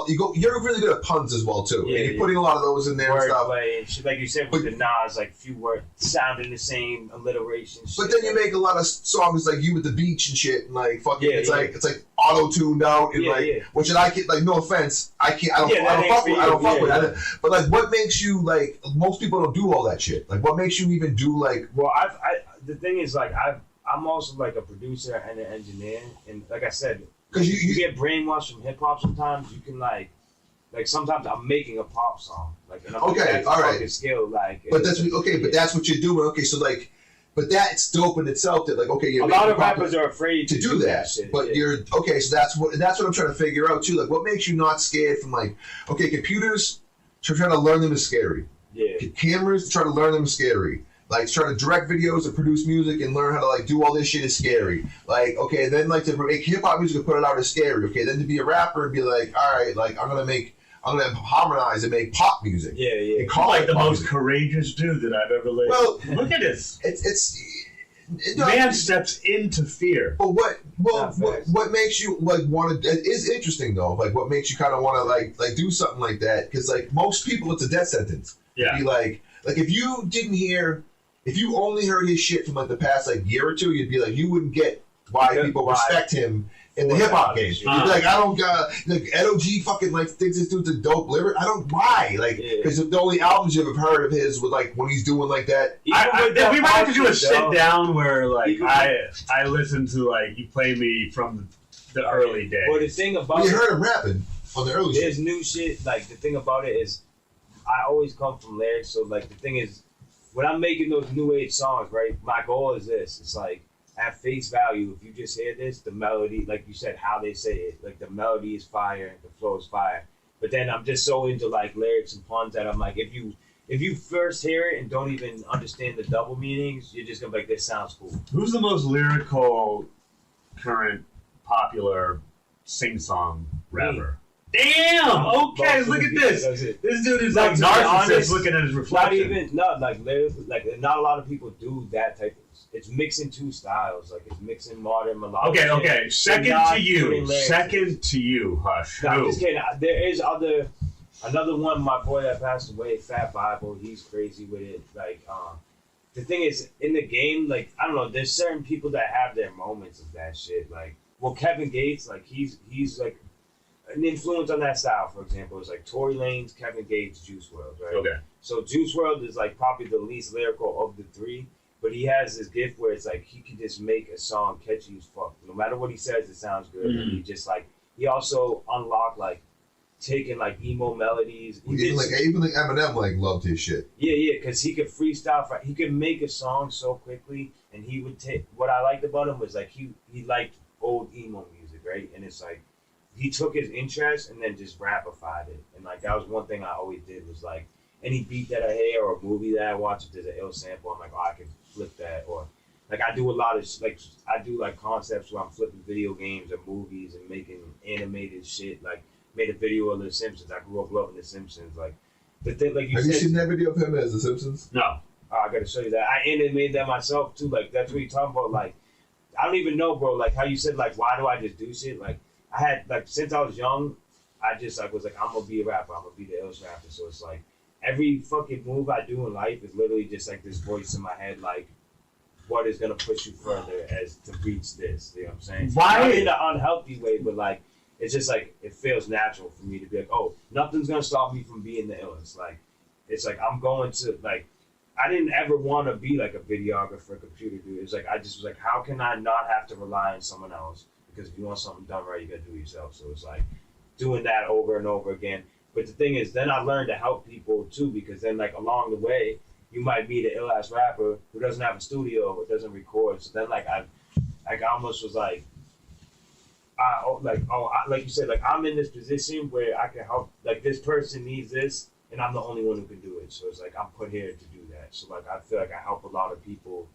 You're really good at puns as well too. Yeah, and you're putting a lot of those in there and stuff. And shit, like you said with the Nas, like few words sounding the same, alliteration. Shit. But then you make a lot of songs like You at the Beach and shit, and like fucking, it's like auto tuned out and which I can't, like no offense, I don't fuck with it. But like, what makes you like? Most people don't do all that shit. Like, what makes you even do like? Well, the thing is like I'm also like a producer and an engineer, and like I said. Because you get brainwashed from hip hop sometimes. You can like sometimes I'm making a pop song, like and I'm that's all right. Skill, like. But that's okay. But that's what you're doing. Okay, so like, but that's dope in itself. That like, okay, you're a lot of rappers are afraid to do that. Shit, but you're okay. So that's what I'm trying to figure out too. Like, what makes you not scared from like, okay, computers trying to learn them is scary. Yeah. Cameras try to learn them is scary. Like trying to direct videos and produce music and learn how to like do all this shit is scary. Like okay, then like to make hip hop music and put it out is scary. Okay, then to be a rapper and be like, all right, like I'm gonna harmonize and make pop music. Yeah. And call like the most courageous dude that I've ever lived. Well, look at this. It's man steps into fear. But what makes you like want to? It is interesting though. Like what makes you kind of want to like do something like that? Because like most people, it's a death sentence. Yeah. Be like if you didn't hear. If you only heard his shit from like the past like year or two, you'd be like, you wouldn't get why people respect him in the hip hop game. You'd be like, I don't like Edo G fucking like thinks this dude's a dope lyric. I don't why like because the only albums you've heard of his was like when he's doing like that. We might have to do a sit down where like I listen to like you play me from the early days. Well, the thing about you heard him rapping on the early. There's new shit. Like the thing about it is, I always come from lyrics. So like the thing is. When I'm making those new age songs, right, my goal is this. It's like, at face value, if you just hear this, the melody, like you said, how they say it, like the melody is fire, the flow is fire. But then I'm just so into like lyrics and puns that I'm like, if you first hear it and don't even understand the double meanings, you're just gonna be like, this sounds cool. Who's the most lyrical, current, popular sing-song rapper? Damn! Okay, look at this. This dude is like narcissist looking at his reflection. Not a lot of people do that type of. It's mixing two styles, like it's mixing modern melodic. Okay. Second to you, Hush. No, I'm just kidding. There is another one. My boy that passed away, Fat Bible. He's crazy with it. Like, the thing is, in the game, like I don't know. There's certain people that have their moments of that shit. Like, well, Kevin Gates, like he's like. An influence on that style, for example, is like Tory Lanez, Kevin Gates, Juice WRLD, right? Okay. So Juice WRLD is like probably the least lyrical of the three, But he has this gift where it's like he can just make a song catchy as fuck. No matter what he says, it sounds good. And he just like he also unlocked like taking like emo melodies. Even like Eminem like loved his shit. Yeah, because he could freestyle. He could make a song so quickly, and he would take. What I liked about him was like he liked old emo music, right? And it's like he took his interest and then just rapified it. And like that was one thing I always did was like any beat that I hear or a movie that I watch, if there's an ill sample, I'm like, oh, I can flip that. Or like I do a lot of like I do like concepts where I'm flipping video games or movies and making animated shit. Like made a video of The Simpsons. I grew up loving The Simpsons. Like the thing, like you Have said, you seen that video of him as The Simpsons? No. I gotta show you that. I animated that myself too. Like that's what you're talking about. Like I don't even know, bro. Like how you said, like why do I just do shit? Like I had like since I was young, I just like was like I'm gonna be a rapper. I'm gonna be the illest rapper. So it's like every fucking move I do in life is literally just like this voice in my head, like what is gonna push you further as to reach this. You know what I'm saying? Why? Not in an unhealthy way, but like it's just like it feels natural for me to be like, oh, nothing's gonna stop me from being the illest. Like it's like I'm going to like. I didn't ever want to be like a videographer, computer dude. It's like I just was like, how can I not have to rely on someone else? Because if you want something done right, you gotta do it yourself. So it's like doing that over and over again. But the thing is, then I learned to help people too, because then like along the way, you might meet an ill ass rapper who doesn't have a studio or doesn't record. So then like I almost was like, like you said, like I'm in this position where I can help. Like this person needs this, and I'm the only one who can do it. So it's like I'm put here to do that. So like I feel like I help a lot of people.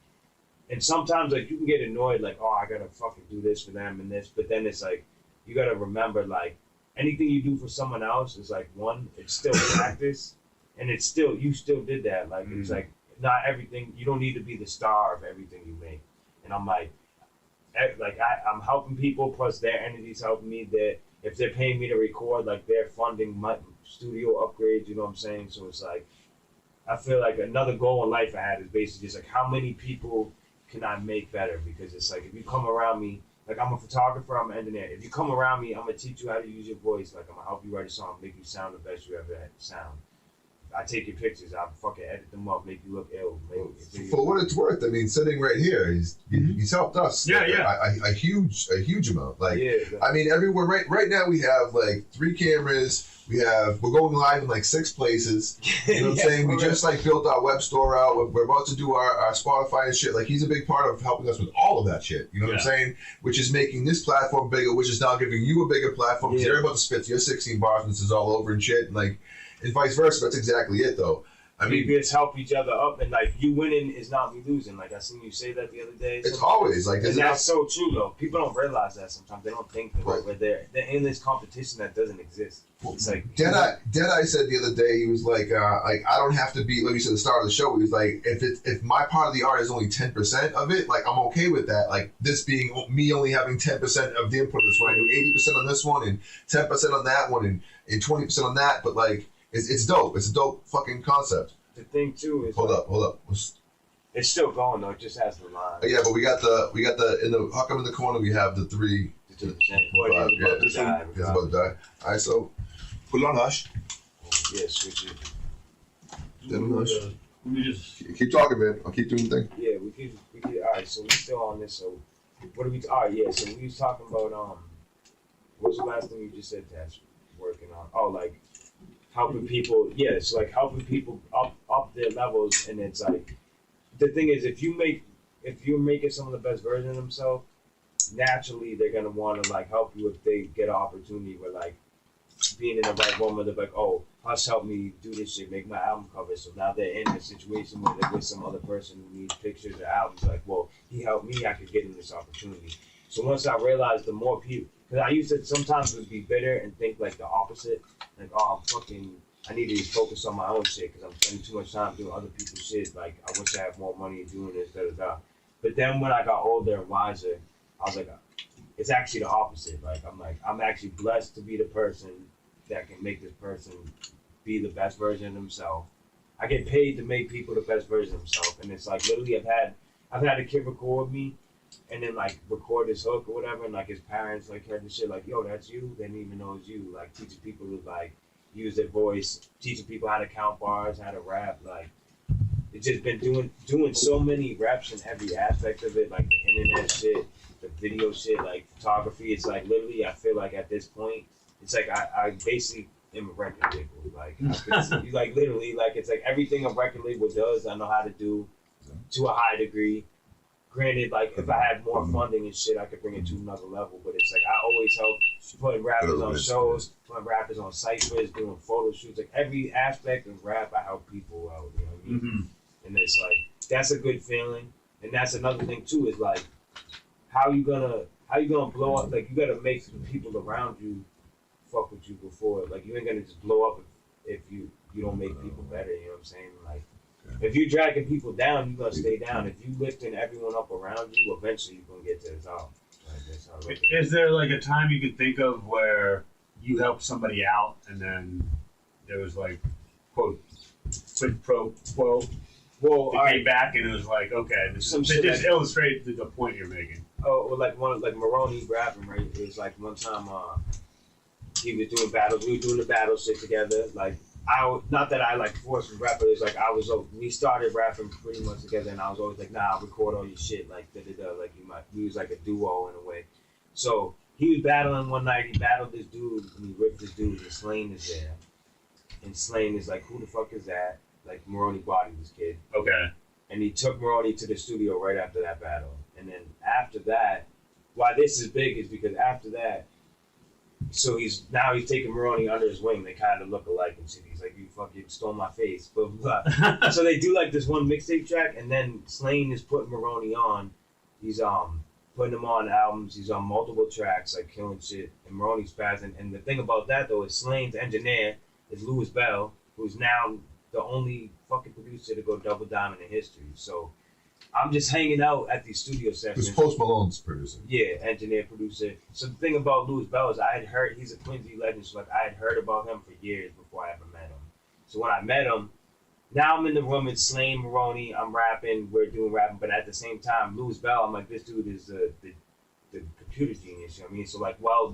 And sometimes like you can get annoyed, like, oh, I gotta fucking do this for them and this. But then it's like you gotta remember, like anything you do for someone else is like one, it's still practice, and it's still you still did that. Like it's like not everything. You don't need to be the star of everything you make. And I'm like I'm helping people, plus their entity's helping me. That if they're paying me to record, like they're funding my studio upgrades. You know what I'm saying? So it's like I feel like another goal in life I had is basically just like how many people can I make better? Because it's like if you come around me, like I'm a photographer, I'm an engineer. If you come around me, I'm gonna teach you how to use your voice. Like I'm gonna help you write a song, make you sound the best you ever had to sound. I take your pictures, I fucking edit them up, make you look ill. For what it's worth, I mean, sitting right here, he's helped us. Yeah, like, yeah. A huge amount. Like, Yeah, I mean, everywhere. Right now, we have like 3 cameras. We're going live in like 6 places. You know what I'm saying? We just like built our web store out. We're about to do our Spotify and shit. Like he's a big part of helping us with all of that shit. You know what I'm saying? Which is making this platform bigger, which is now giving you a bigger platform because you're about to spit your 16 bars and this is all over and shit. And like, and vice versa. That's exactly it though. I mean, we just help each other up, and like you winning is not me losing. Like I seen you say that the other day. It's always like, and that's so true though. People don't realize that sometimes. They don't think that we're there. They're in this competition that doesn't exist. It's like Deadeye said the other day, he was like I don't have to be, like you said at the start of the show, he was like, if my part of the art is only 10% of it, like I'm okay with that. Like this being me only having 10% of the input of this one, I do 80% on this one and 10% on that one and 20% on that, but like it's dope. It's a dope fucking concept. The thing too is hold up. It's still going though. It just has the line. Yeah, but we got the in the how come in the corner we have the 3 to the 5. Yeah, this one is about to die. All right, so put it on hush. Yeah, switch it. Then hush. Let me just Keep talking, man. I'll keep doing the thing. Yeah, we could. All right, so we still on this. So what are we? All right, yeah. So we was talking about what was the last thing you just said, Tash? Working on. Oh, like helping people. Yeah, it's like helping people up their levels, and it's like the thing is if you're making someone the best version of themselves, naturally they're gonna want to like help you if they get an opportunity where like being in the right moment, they're like, oh, Hush helped me do this shit, make my album cover. So now they're in a situation where they're with some other person who needs pictures or albums. Like, well, he helped me, I could get him this opportunity. So once I realized the more people, because I used to sometimes would be bitter and think like the opposite, like, oh, I need to focus on my own shit because I'm spending too much time doing other people's shit. Like, I wish I had more money doing this, da da da. But then when I got older and wiser, I was like, it's actually the opposite. Like, I'm actually blessed to be the person that can make this person be the best version of themselves. I get paid to make people the best version of themselves, and it's like literally I've had a kid record me, and then like record his hook or whatever, and like his parents like heard the shit like, yo, that's you. They didn't even know it's you. Like teaching people to like use their voice, teaching people how to count bars, how to rap. Like it's just been doing so many reps in every aspect of it, like the internet shit, the video shit, like photography. It's like literally, I feel like at this point, it's like I basically am a record label. Like like literally, like it's like everything a record label does, I know how to do to a high degree. Granted, like if I had more funding and shit, I could bring it to another level. But it's like I always help putting rappers on shows, putting rappers on ciphers, doing photo shoots. Like every aspect of rap, I help people out. You know what I mean? Mm-hmm. And it's like that's a good feeling. And that's another thing too. Is like how you gonna blow up? Like you gotta make the people around you fuck with you before. Like you ain't gonna just blow up if you don't make people better. You know what I'm saying? Like. If you're dragging people down, you're gonna stay down. If you lifting everyone up around you, eventually you're gonna get to the top. Is there like a time you could think of where you helped somebody out and then there was like quote quid pro quo? Well, they came back and it was like, okay, this just illustrate the point you're making. Oh, well, like Maroney rapping, right? It was like one time he was doing battles. We were doing the battle shit together, like. Not that I like forced rap, but it's like we started rapping pretty much together, and I was always like, nah, I'll record all your shit, like like we was like a duo in a way. So he was battling one night. He battled this dude, and he ripped this dude. And Slane is there, and Slane is like, who the fuck is that? Like Maroney bodied this kid. Okay. And he took Maroney to the studio right after that battle, and then after that, why this is big is because after that. So he's taking Maroney under his wing. They kind of look alike and shit. He's like, you fucking stole my face, blah, blah, blah. So they do like this one mixtape track, and then Slane is putting Maroney on. He's putting him on albums. He's on multiple tracks, like killing shit. And Maroney's spazzing. And the thing about that though is Slane's engineer is Louis Bell, who's now the only fucking producer to go double diamond in history. So I'm just hanging out at these studio sessions. This Post Malone's producer. Yeah, engineer, producer. So the thing about Louis Bell is I had heard, he's a Quincy legend, so like I had heard about him for years before I ever met him. So when I met him, now I'm in the room, it's Slane, Maroney, I'm rapping, we're doing rapping, but at the same time, Louis Bell, I'm like, this dude is the computer genius, you know what I mean? So like, well,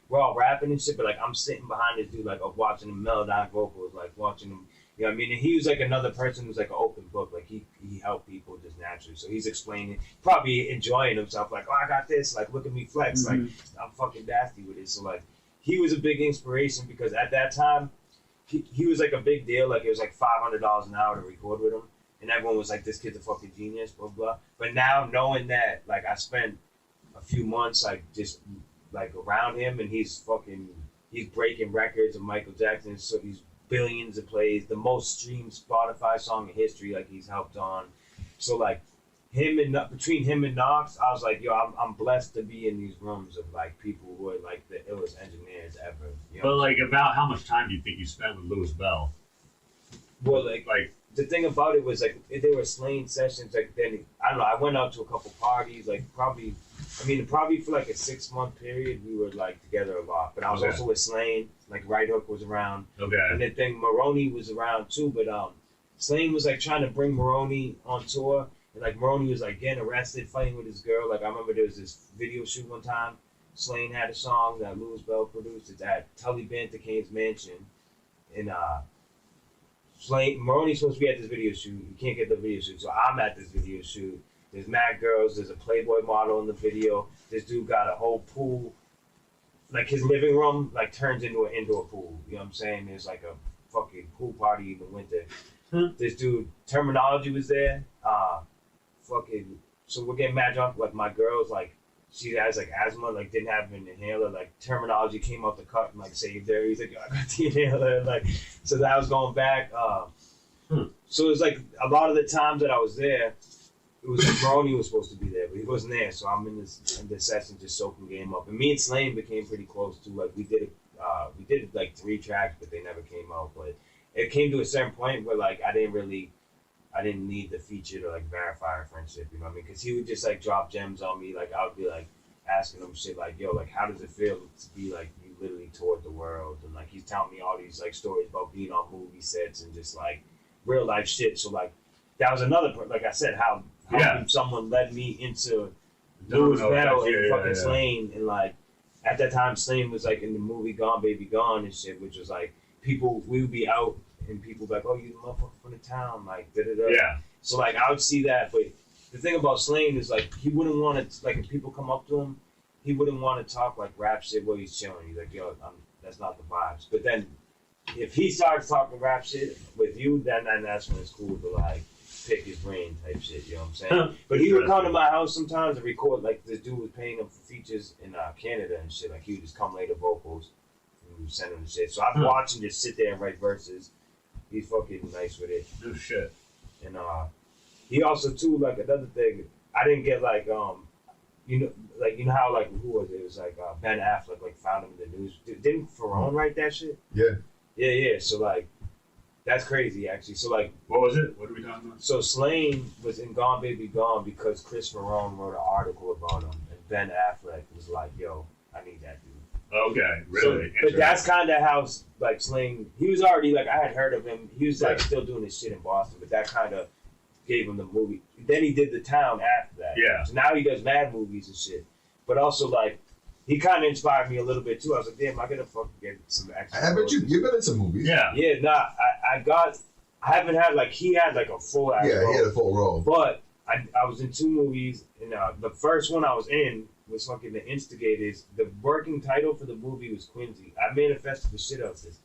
we're all rapping and shit, but like I'm sitting behind this dude, like watching him melodic vocals, like watching him. You know what I mean? And he was like another person who's like an open book. Like he helped people just naturally. So he's explaining, probably enjoying himself. Like, oh, I got this. Like, look at me flex. Mm-hmm. Like, I'm fucking nasty with it. So like, he was a big inspiration because at that time, he was like a big deal. Like it was like $500 an hour to record with him, and everyone was like, this kid's a fucking genius, blah blah. But now knowing that, like, I spent a few months like just like around him, and he's breaking records of Michael Jackson. So he's billions of plays, the most streamed Spotify song in history, like he's helped on. So like between him and Knox, I was like, yo, I'm blessed to be in these rooms of like people who are like the illest engineers ever. You know? But like about how much time do you think you spent with Louis Bell? Well, like the thing about it was like if there were Slane sessions, like then I don't know, I went out to a couple parties, like probably for like a 6-month period we were like together a lot. But I was also with Slane, like Right Hook was around. Okay. And the thing Maroney was around too, but Slane was like trying to bring Maroney on tour, and like Maroney was like getting arrested, fighting with his girl. Like I remember there was this video shoot one time. Slane had a song that Louis Bell produced. It's at Tully Banta Kane's mansion, and Maroney's supposed to be at this video shoot. You can't get the video shoot, so I'm at this video shoot. There's mad girls. There's a Playboy model in the video. This dude got a whole pool. Like his living room, like turns into an indoor pool. You know what I'm saying? There's like a fucking pool party in the winter. This dude, Terminology was there. So we're getting mad drunk. Like my girl's like, she has like asthma, like didn't have an inhaler. Like Terminology came out the cut and like saved her. He's like, yo, I got the inhaler. Like, so that was going back. So it was like a lot of the times that I was there, it was like Maroney was supposed to be there, but he wasn't there. So I'm in this session just soaking game up. And me and Slane became pretty close too. Like we did like 3 tracks, but they never came out. But it came to a certain point where like I didn't need the feature to like verify our friendship. You know what I mean? Because he would just like drop gems on me. Like I would be like asking him shit like, yo, like how does it feel to be like you literally toured the world? And like he's telling me all these like stories about being on movie sets and just like real life shit. So like that was another part. Like I said, how someone led me into Louis Bell and fucking Slane, and like at that time Slane was like in the movie Gone Baby Gone and shit, which was like we would be out and people be like, oh, you the motherfucker from the town, like da da da. Yeah. So like I would see that, but the thing about Slane is like he wouldn't want to like if people come up to him, he wouldn't want to talk like rap shit while he's chilling. He's like, yo, that's not the vibes. But then if he starts talking rap shit with you, then that's when it's cool to like pick his brain type shit. You know what I'm saying? But he would come to my house sometimes and record. Like this dude was paying him for features in Canada and shit. Like he would just come lay the vocals and we would send him the shit. So I'd watch him just sit there and write verses. He's fucking nice with it. Oh shit. And he also too like another thing. I didn't get like you know how like who was it? It was like Ben Affleck like found him in the news. Didn't Ferrone write that shit? Yeah. So like that's crazy actually. So like What was it? What are we talking about? so Slane was in Gone Baby Gone because Chris Ferrone wrote an article about him, and Ben Affleck was like, "Yo, I need that dude." Okay, really. So, but that's kind of how like Slane. He was already like I had heard of him. He was like still doing his shit in Boston, but that kind of gave him the movie. Then he did The Town after that. Yeah. So now he does mad movies and shit. But also like he kind of inspired me a little bit too. I was like, damn, I gotta fucking get some extra. I bet you've been in some movies. Yeah. Yeah, nah. I haven't had like he had like a full ass Yeah, role. he had a full role. But I was in 2 movies, and the first one I was in was fucking The Instigators. The working title for the movie was Quincy. I manifested the shit out of this.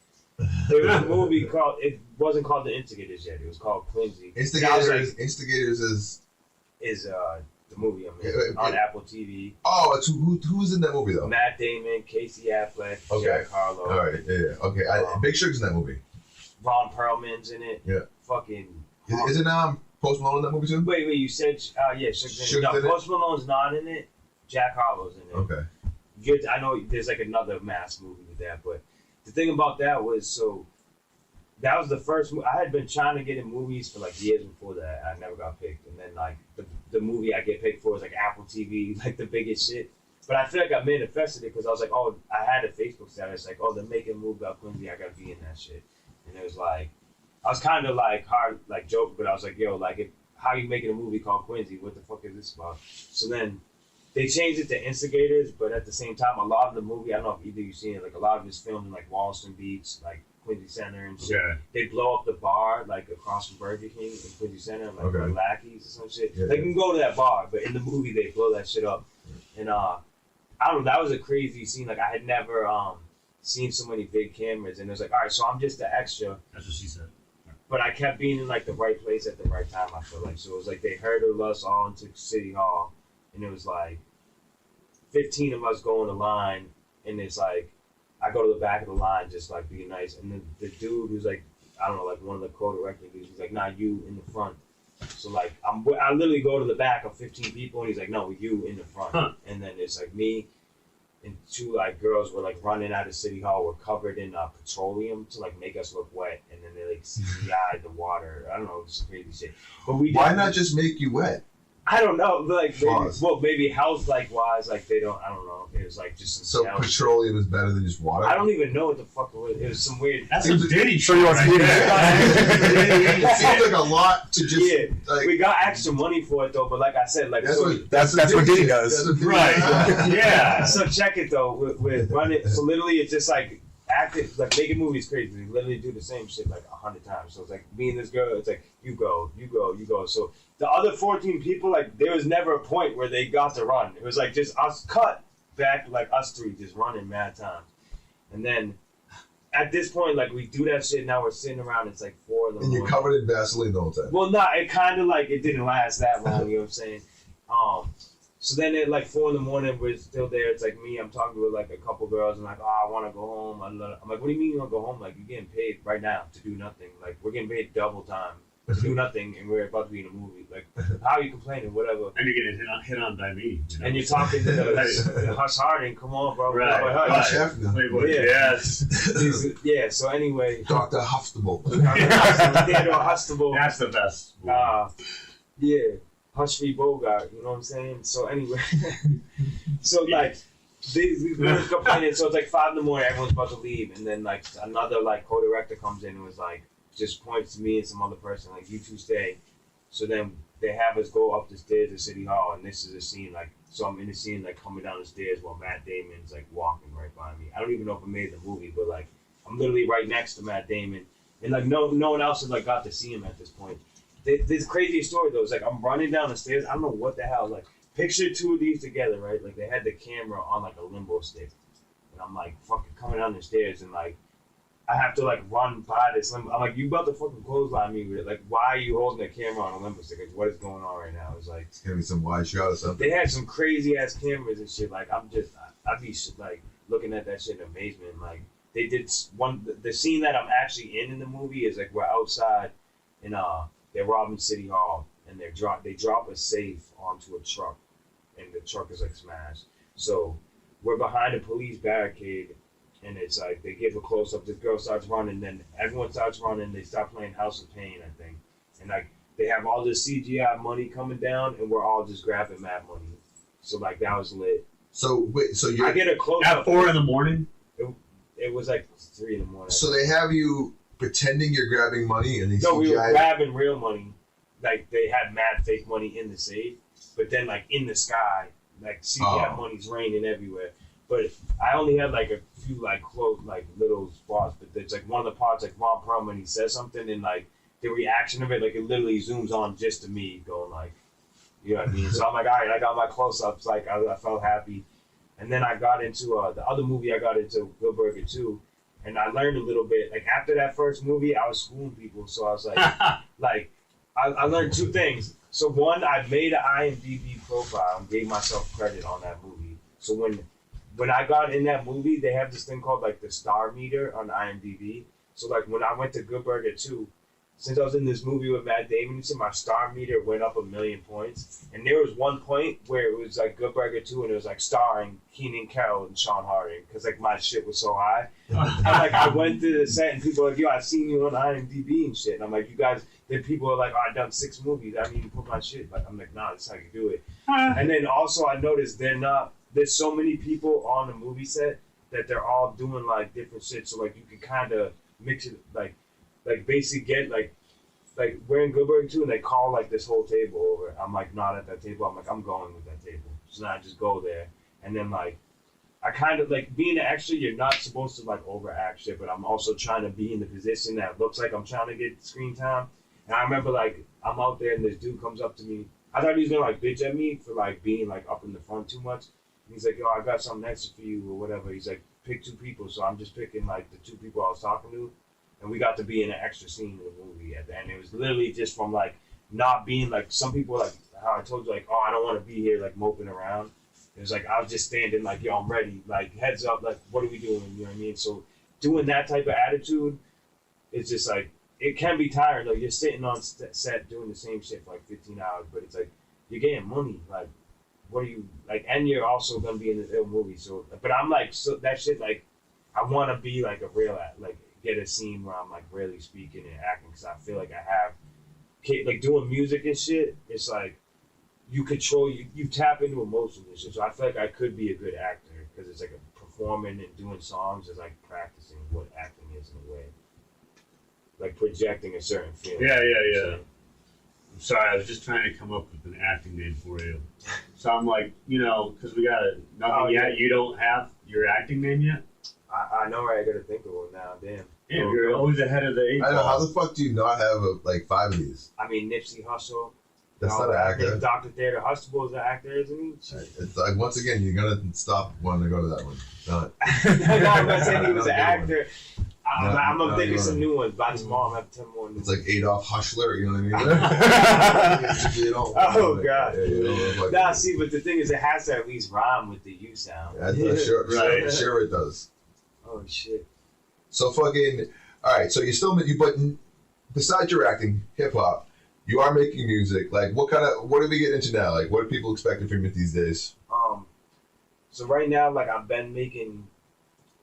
There was a movie called, it wasn't called The Instigators yet, it was called Quincy. Instigators is the movie I'm in, on Apple TV. Oh, it's who's in that movie though? Matt Damon, Casey Affleck, Okay. Jack Harlow. All right, yeah. Okay, Big Sugar's in that movie. Ron Perlman's in it. Yeah. Fucking. Isn't Post Malone in that movie too? Wait, you said, yeah, Sugar's in it. No, Post Malone's not in it. Jack Harlow's in it. Okay. I know there's like another mass movie with that, but the thing about that was, so that was the first I had been trying to get in movies for like years before that. I never got picked, and then like the movie I get picked for was like Apple TV, like the biggest shit. But I feel like I manifested it because I was like, oh, I had a Facebook status like, oh, they're making a movie about Quincy, I gotta be in that shit. And it was like, I was kind of like hard, like joking, but I was like, yo, like, how you making a movie called Quincy? What the fuck is this about? So then they changed it to Instigators, but at the same time, a lot of the movie, I don't know if either you've seen it, like a lot of it's filmed in like Wallaston Beach, like Quincy Center and shit. Yeah. They blow up the bar like across from Burger King in Quincy Center, like Okay. Lackeys or some shit. Yeah. They can go to that bar, but in the movie they blow that shit up. And I don't know, that was a crazy scene. Like I had never seen so many big cameras, and it was like, all right, so I'm just the extra. That's what she said. But I kept being in like the right place at the right time, I feel like. So it was like they herded us all into City Hall, and it was like 15 of us go in the line, and it's like I go to the back of the line just like being nice, and then the dude who's like, I don't know, like one of the co-directing dudes, he's like, nah, you in the front. So like I literally go to the back of 15 people, and he's like, no, you in the front. And then it's like me and 2 like girls were like running out of City Hall, were covered in petroleum to like make us look wet, and then they like CGI'd the water. I don't know, it's crazy shit. But Why not just make you wet? I don't know, like maybe health like wise, like they don't. I don't know. It was like just some. So petroleum is better than just water. I don't even know what the fuck it was. It was some weird. That's some Diddy So shit. you want to It seems like a lot to just. Yeah, like, we got extra money for it though, but like I said, like that's so, what That's what Diddy does. That's what Diddy Right. does. Yeah. so check it though with running. So literally, it's just like acting, like making movies crazy. We literally do the same shit like 100 times. So it's like me and this girl. It's like you go. So the other 14 people, like there was never a point where they got to run. It was like just us cut back, like us 3 just running mad times, and then at this point, like we do that shit. Now we're sitting around. It's like 4 in the And morning. you're covered in Vaseline the whole time. Well, it kind of like it didn't last that long. You know what I'm saying? So then at like 4 in the morning, we're still there. It's like me. I'm talking with like a couple girls, and like, oh, I want to go home. I'm like, what do you mean you want to go home? Like you're getting paid right now to do nothing. Like we're getting paid double time to do nothing, and we're about to be in a movie. Like how are you complaining? Whatever. And you're getting hit on by me. You know? And you're talking to the Hush Harding. Come on, bro. Right. Hush. Hush Hefner. Playboy. Yeah. Yes. Yeah. So anyway, Dr. Huxtable. Theodore Huxtable. That's the best. Yeah, Hush V. Bogart, you know what I'm saying? So anyway, so like, we were complaining, so it's like 5 in the morning, everyone's about to leave, and then like another like co-director comes in and was like, just points to me and some other person, like, you 2 stay. So then they have us go up the stairs to City Hall, and this is a scene, like, so I'm in the scene, like, coming down the stairs while Matt Damon's, like, walking right by me. I don't even know if I made the movie, but, like, I'm literally right next to Matt Damon. and like no one else had like got to see him at this point. This crazy story though is like I'm running down the stairs. I don't know what the hell. Like picture two of these together, right? Like they had the camera on like a limbo stick, and I'm like fucking coming down the stairs, and like I have to like run by this limbo. I'm like, you about to fucking clothesline me with it? Like, why are you holding the camera on a limbo stick? Like, what is going on right now? It's like It's gonna be some wide shot or something. they had some crazy ass cameras and shit. Like I'd be like looking at that shit in amazement. Like they did the scene that I'm actually in the movie is like we're outside and they're robbing City Hall and they drop a safe onto a truck and the truck is like smashed. So we're behind a police barricade and it's like they give a close up. This girl starts running, then everyone starts running. They start playing House of Pain, I think, and like they have all this CGI money coming down and we're all just grabbing mad money. So like that was lit. So wait, so you I get a close At up 4 a.m. It was like 3 a.m. So they have you pretending you're grabbing money and they No, we were CGI. grabbing real money. Like they had mad fake money in the safe, but then like in the sky, like CGI money's raining everywhere. But I only had like a few like close like little spots. But it's like one of the parts like Ron Perlman, he says something and like the reaction of it, like it literally zooms on just to me going like, you know what I mean? So I'm like, all right, I got my close ups. Like I felt happy. And then I got into the other movie I got into, Good Burger 2, and I learned a little bit. Like after that first movie, I was schooling people, so I was like, I learned two things. So one, I made an IMDb profile and gave myself credit on that movie. So when I got in that movie, they have this thing called like the star meter on IMDb. So like when I went to Good Burger 2, since I was in this movie with Matt Damon, my star meter went up 1,000,000 points. And there was one point where it was like Good Burger 2 and it was like starring Keenan Carroll and Sean Harding because like my shit was so high. And like I went to the set and people were like, yo, I've seen you on IMDb and shit. And I'm like, you guys, then people are like, oh, I've done 6 movies. I didn't even put my shit. Like I'm like, nah, that's how you do it. And then also I noticed there's so many people on the movie set that they're all doing like different shit. So like you can kind of mix it like basically get like we're in Good Burger 2 and they call like this whole table over. I'm like not at that table. I'm like I'm going with that table. So now I just go there and then like I kind of like being an extra. You're not supposed to like overact shit, but I'm also trying to be in the position that looks like I'm trying to get screen time. And I remember like I'm out there and this dude comes up to me. I thought he was gonna like bitch at me for like being like up in the front too much. And he's like, yo, I got something extra for you or whatever. He's like, pick 2 people. So I'm just picking like the 2 people I was talking to. And we got to be in an extra scene in the movie at the end. It was literally just from like not being like some people like how I told you like, oh, I don't want to be here like moping around. It was like I was just standing like, yo, I'm ready. Like heads up, like what are we doing? You know what I mean? So doing that type of attitude, it's just like it can be tiring. Like you're sitting on set doing the same shit for like 15 hours, but it's like you're getting money. Like what are you like? And you're also gonna be in the movie. So, but I'm like, so that shit like I want to be like a real like. Get a scene where I'm like really speaking and acting because I feel like I have like doing music and shit. It's like you control you tap into emotions and shit. So I feel like I could be a good actor because it's like a performing and doing songs is like practicing what acting is in a way, like projecting a certain feeling. Yeah. I'm sorry, I was just trying to come up with an acting name for you. So I'm like, because we got nothing yet. Yeah. You don't have your acting name yet? I know right. I gotta think of one now. Damn. Yeah, you're always ahead of the 8 I know, how the fuck do you not have like 5 of these? I mean, Nipsey Hussle. That's not an actor. Dr. Theodore Huxtable is an actor, isn't he? It's like once again, you're gonna stop wanting to go to that one. Not. No, I'm not saying he was an actor. I'm gonna think of some one. new ones. By tomorrow, I'm have 10 more. It's like Adolf Hushler, you know what I mean? Oh god. Yeah, Nah, see, but the thing is, it has to at least rhyme with the U sound. Sure it does. Oh shit. So fucking, all right. So you still, but besides your acting, hip hop, you are making music. Like, what do we get into now? Like, what are people expecting from you these days? So right now, like I've been making,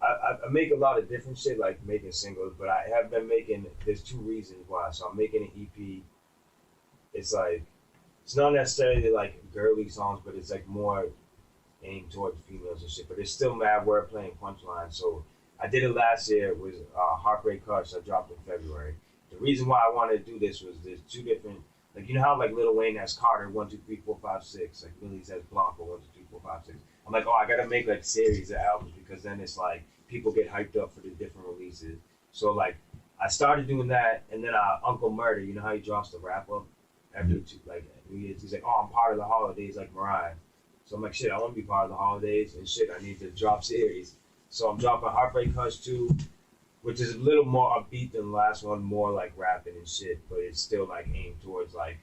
I make a lot of different shit, like making singles. But I have been making. There's 2 reasons why. So I'm making an EP. It's like, it's not necessarily like girly songs, but it's like more aimed towards females and shit. But it's still mad wordplay and punchlines. So. I did it last year. It was Heartbreak Hush. I dropped in February. The reason why I wanted to do this was there's 2 different, like you know how like Lil Wayne has Carter 1 2 3 4 5 6, like Willie's has Blanco 1 2 3 4 5 6. I'm like, oh, I gotta make like series of albums because then it's like people get hyped up for the different releases. So like I started doing that, and then Uncle Murder, you know how he drops the wrap up every like he's like, oh, I'm part of the holidays like Mariah. So I'm like, shit, I want to be part of the holidays, and shit, I need to drop series. So I'm dropping Heartbreak Hush 2, which is a little more upbeat than the last one, more like rapping and shit, but it's still like aimed towards like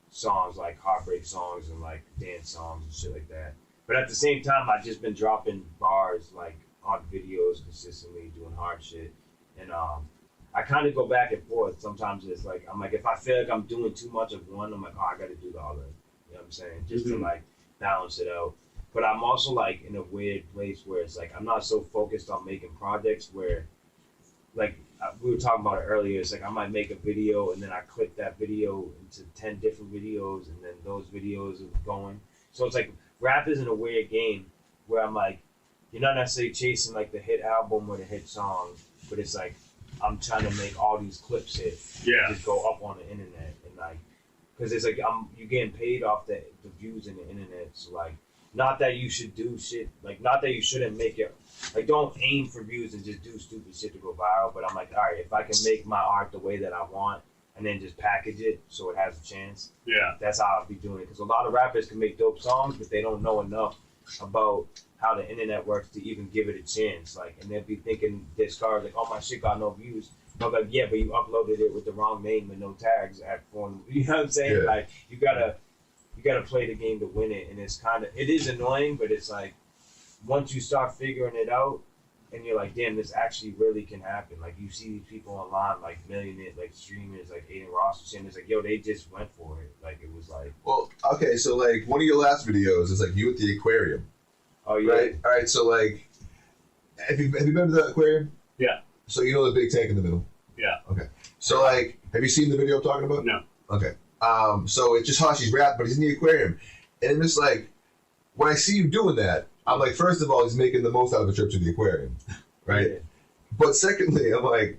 songs like heartbreak songs and like dance songs and shit like that. But at the same time, I've just been dropping bars like on videos consistently, doing hard shit, and I kind of go back and forth. Sometimes it's like I'm like, if I feel like I'm doing too much of one, I'm like, oh, I got to do the other. You know what I'm saying? Just to like balance it out. But I'm also like in a weird place where it's like I'm not so focused on making projects where, like we were talking about it earlier, it's like I might make a video and then I clip that video into 10 different videos and then those videos are going. So it's like rap is in a weird game where I'm like, you're not necessarily chasing like the hit album or the hit song, but it's like I'm trying to make all these clips hit. Yeah. Just go up on the internet and like, because it's like you're getting paid off the views in the internet. So like, not that you should do shit, like not that you shouldn't make it, like don't aim for views and just do stupid shit to go viral. But I'm like, all right, if I can make my art the way that I want and then just package it so it has a chance. Yeah. That's how I'll be doing it. Because a lot of rappers can make dope songs, but they don't know enough about how the internet works to even give it a chance. Like, and they'll be thinking this car like, oh, my shit got no views. But I'm like, yeah, but you uploaded it with the wrong name and no tags at phone. You know what I'm saying? Yeah. Like, you gotta play the game to win it. And it's it is annoying, but it's like, once you start figuring it out, and you're like, damn, this actually really can happen. Like, you see these people online, like millionaires, like streamers, like Aiden Ross and shit. It's like, yo, they just went for it. Like, it was like, Well, okay, so like one of your last videos is like you at the aquarium, oh yeah, right? All right, so like, have you been to the aquarium? Yeah. So you know the big tank in the middle. Yeah. Okay. So like, have you seen the video I'm talking about? No. Okay. So it's just Hashi's rap, but he's in the aquarium, and I'm just like, when I see you doing that, I'm like, first of all, he's making the most out of a trip to the aquarium, right? Yeah. But secondly, I'm like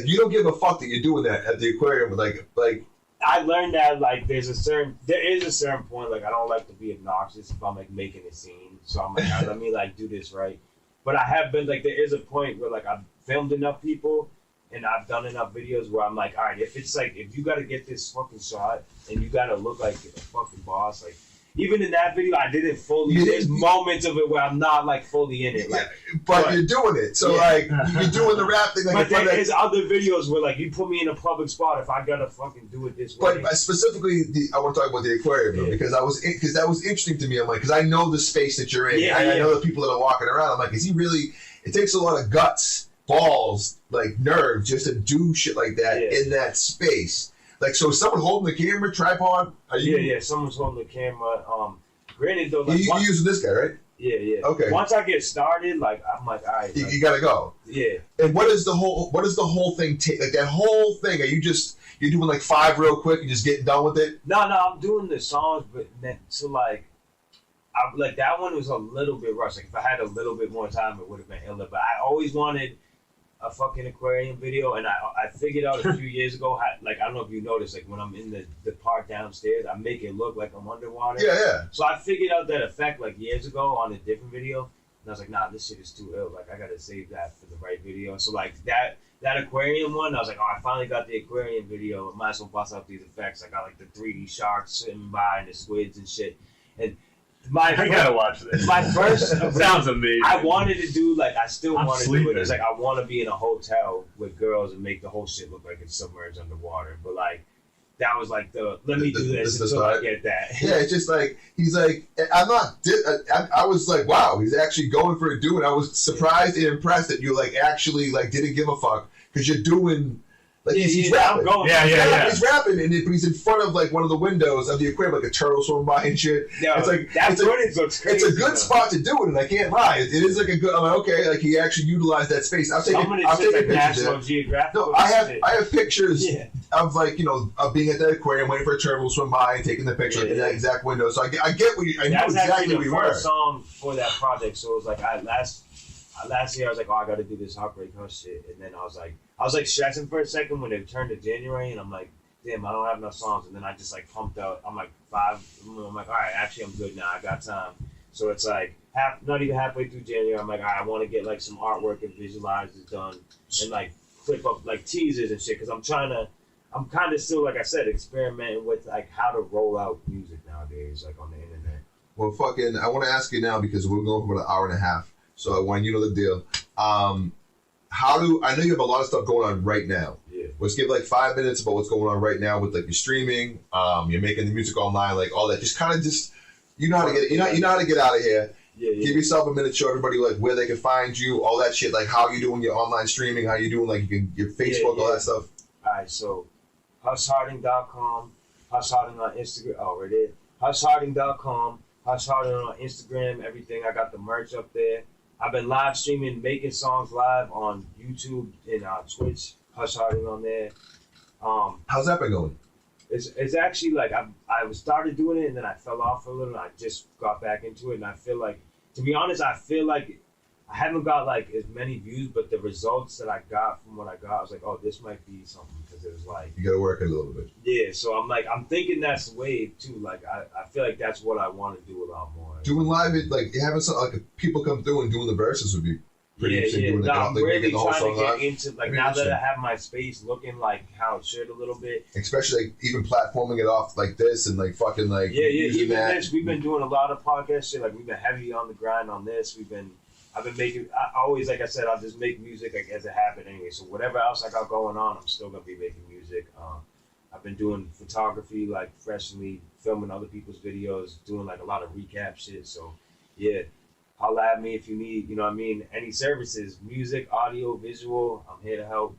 you don't give a fuck that you're doing that at the aquarium, like. I learned that like there is a certain point like I don't like to be obnoxious if I'm like making a scene, so I'm like, let me like do this right. But I have been like, there is a point where like I've filmed enough people and I've done enough videos where I'm like, all right, if it's like, if you got to get this fucking shot and you got to look like a fucking boss, like even in that video, I didn't fully. There's moments of it where I'm not like fully in it, like, but you're doing it. So like you're doing the rap thing. Like, but there's other videos where like you put me in a public spot if I gotta fucking do it this way. But specifically, I want to talk about the aquarium though, because that was interesting to me. I'm like, because I know the space that you're in. I know the people that are walking around. I'm like, is he really? It takes a lot of guts, balls, like nerve, just to do shit like that in that space. Like, so is someone holding the camera, tripod? Are you? Yeah, someone's holding the camera. Granted though, like, you're using this guy, right? Yeah. Okay. Once I get started, like I'm like, all right, you gotta go. Yeah. And what does the whole thing take? Like that whole thing? Are you just you're doing like 5 real quick and just getting done with it? No, I'm doing the songs, but then so like, I like that one was a little bit rushed. Like if I had a little bit more time, it would have been iller. But I always wanted a fucking aquarium video, and I figured out a few years ago how, like, I don't know if you noticed, like when I'm in the part downstairs, I make it look like I'm underwater. Yeah. So I figured out that effect like years ago on a different video, and I was like, nah, this shit is too ill. Like I gotta save that for the right video. So like that aquarium one, I was like, oh, I finally got the aquarium video. I might as well bust out these effects. I got like the 3D sharks swimming by and the squids and shit. And I gotta watch this. My first sounds amazing. I wanted to do like I still want to do it. It's like I want to be in a hotel with girls and make the whole shit look like it's submerged underwater. But like that was like let me do this until I get that. Yeah, it's just like he's like I was like, wow, he's actually going for it, doing. I was surprised and impressed that you like actually like didn't give a fuck because you're doing. Like he's rapping. He's rapping, but he's in front of like one of the windows of the aquarium, like a turtle swimming by and shit. No, it's like that footage looks crazy. It's a good spot to do it, and I can't lie. It is like a good. I'm like, okay, like he actually utilized that space. I'm taking pictures. National Geographic. No, I have pictures of like of being at the aquarium, waiting for a turtle to swim by and taking the picture like, in that exact window. So I get what I know exactly where you were. That was actually the first song for that project. So it was like last year I was like, oh, I got to do this Heartbreak Hush shit, and then I was like stressing for a second when it turned to January, and I'm like, damn, I don't have enough songs, and then I just like pumped out. I'm like 5. I'm like, all right, actually I'm good now. I got time. So it's like not even halfway through January. I'm like, all right, I want to get like some artwork and visualizers done, and like clip up like teasers and shit because I'm kind of still, like I said, experimenting with like how to roll out music nowadays, like on the internet. Well, fucking, I want to ask you now because we're going for about an hour and a half. So I want you to know the deal. I know you have a lot of stuff going on right now. Yeah. Let's give like 5 minutes about what's going on right now with like your streaming. You're making the music online, like all that. Just kind of you know how to get you know how to get out of here. Yeah. Give yourself a minute, show everybody like where they can find you, all that shit, like how you doing your online streaming, how you doing like your Facebook, all that stuff. All right, so hushharding.com, hushharding on Instagram. Oh, right there. Hushharding.com, hushharding on Instagram, everything. I got the merch up there. I've been live streaming, making songs live on YouTube and Twitch. Hushharding on there. How's that been going? It's actually like I started doing it and then I fell off for a little and I just got back into it and I feel like, to be honest, I feel like I haven't got like as many views, but the results that I got from what I got, I was like, oh, this might be something because it was like, you gotta work it a little bit. Yeah, so I'm thinking that's the wave too. Like I feel like that's what I want to do a lot more. Doing live, like having some like people come through and doing the verses would be pretty interesting. Doing I'm really trying to get into like Maybe now that I have my space looking like how it should a little bit. Especially like even platforming it off like this and like fucking like even that. this, we've been doing a lot of podcast shit. Like we've been heavy on the grind on this. I've been making. I always, like I said, I'll just make music like as a habit anyway. So whatever else I got going on, I'm still gonna be making music. I've been doing photography, like freshly filming other people's videos, doing like a lot of recap shit. So yeah. Holla at me if you need, you know what I mean, any services, music, audio, visual, I'm here to help.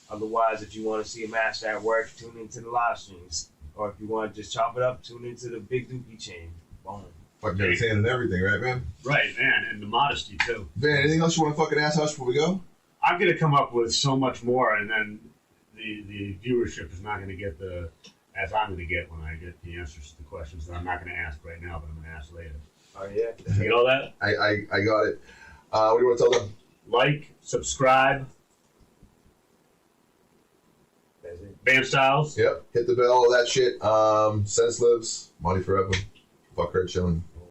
Otherwise, if you want to see a master at work, tune into the live streams. Or if you want to just chop it up, tune into the Big Dookie Chain. Boom. Fucking understand and everything, right, man? Right, man, and the modesty too. Man, anything else you want to fucking ask us before we go? I'm gonna come up with so much more, and then the viewership is not gonna get as I'm gonna get when I get the answers to the questions that I'm not gonna ask right now, but I'm gonna ask later. Oh, yeah. You get all that? I got it. What do you want to tell them? Like, subscribe. That's it. Band Styles. Yep. Hit the bell, all that shit. Sense lives. Money forever. Fuck her chilling.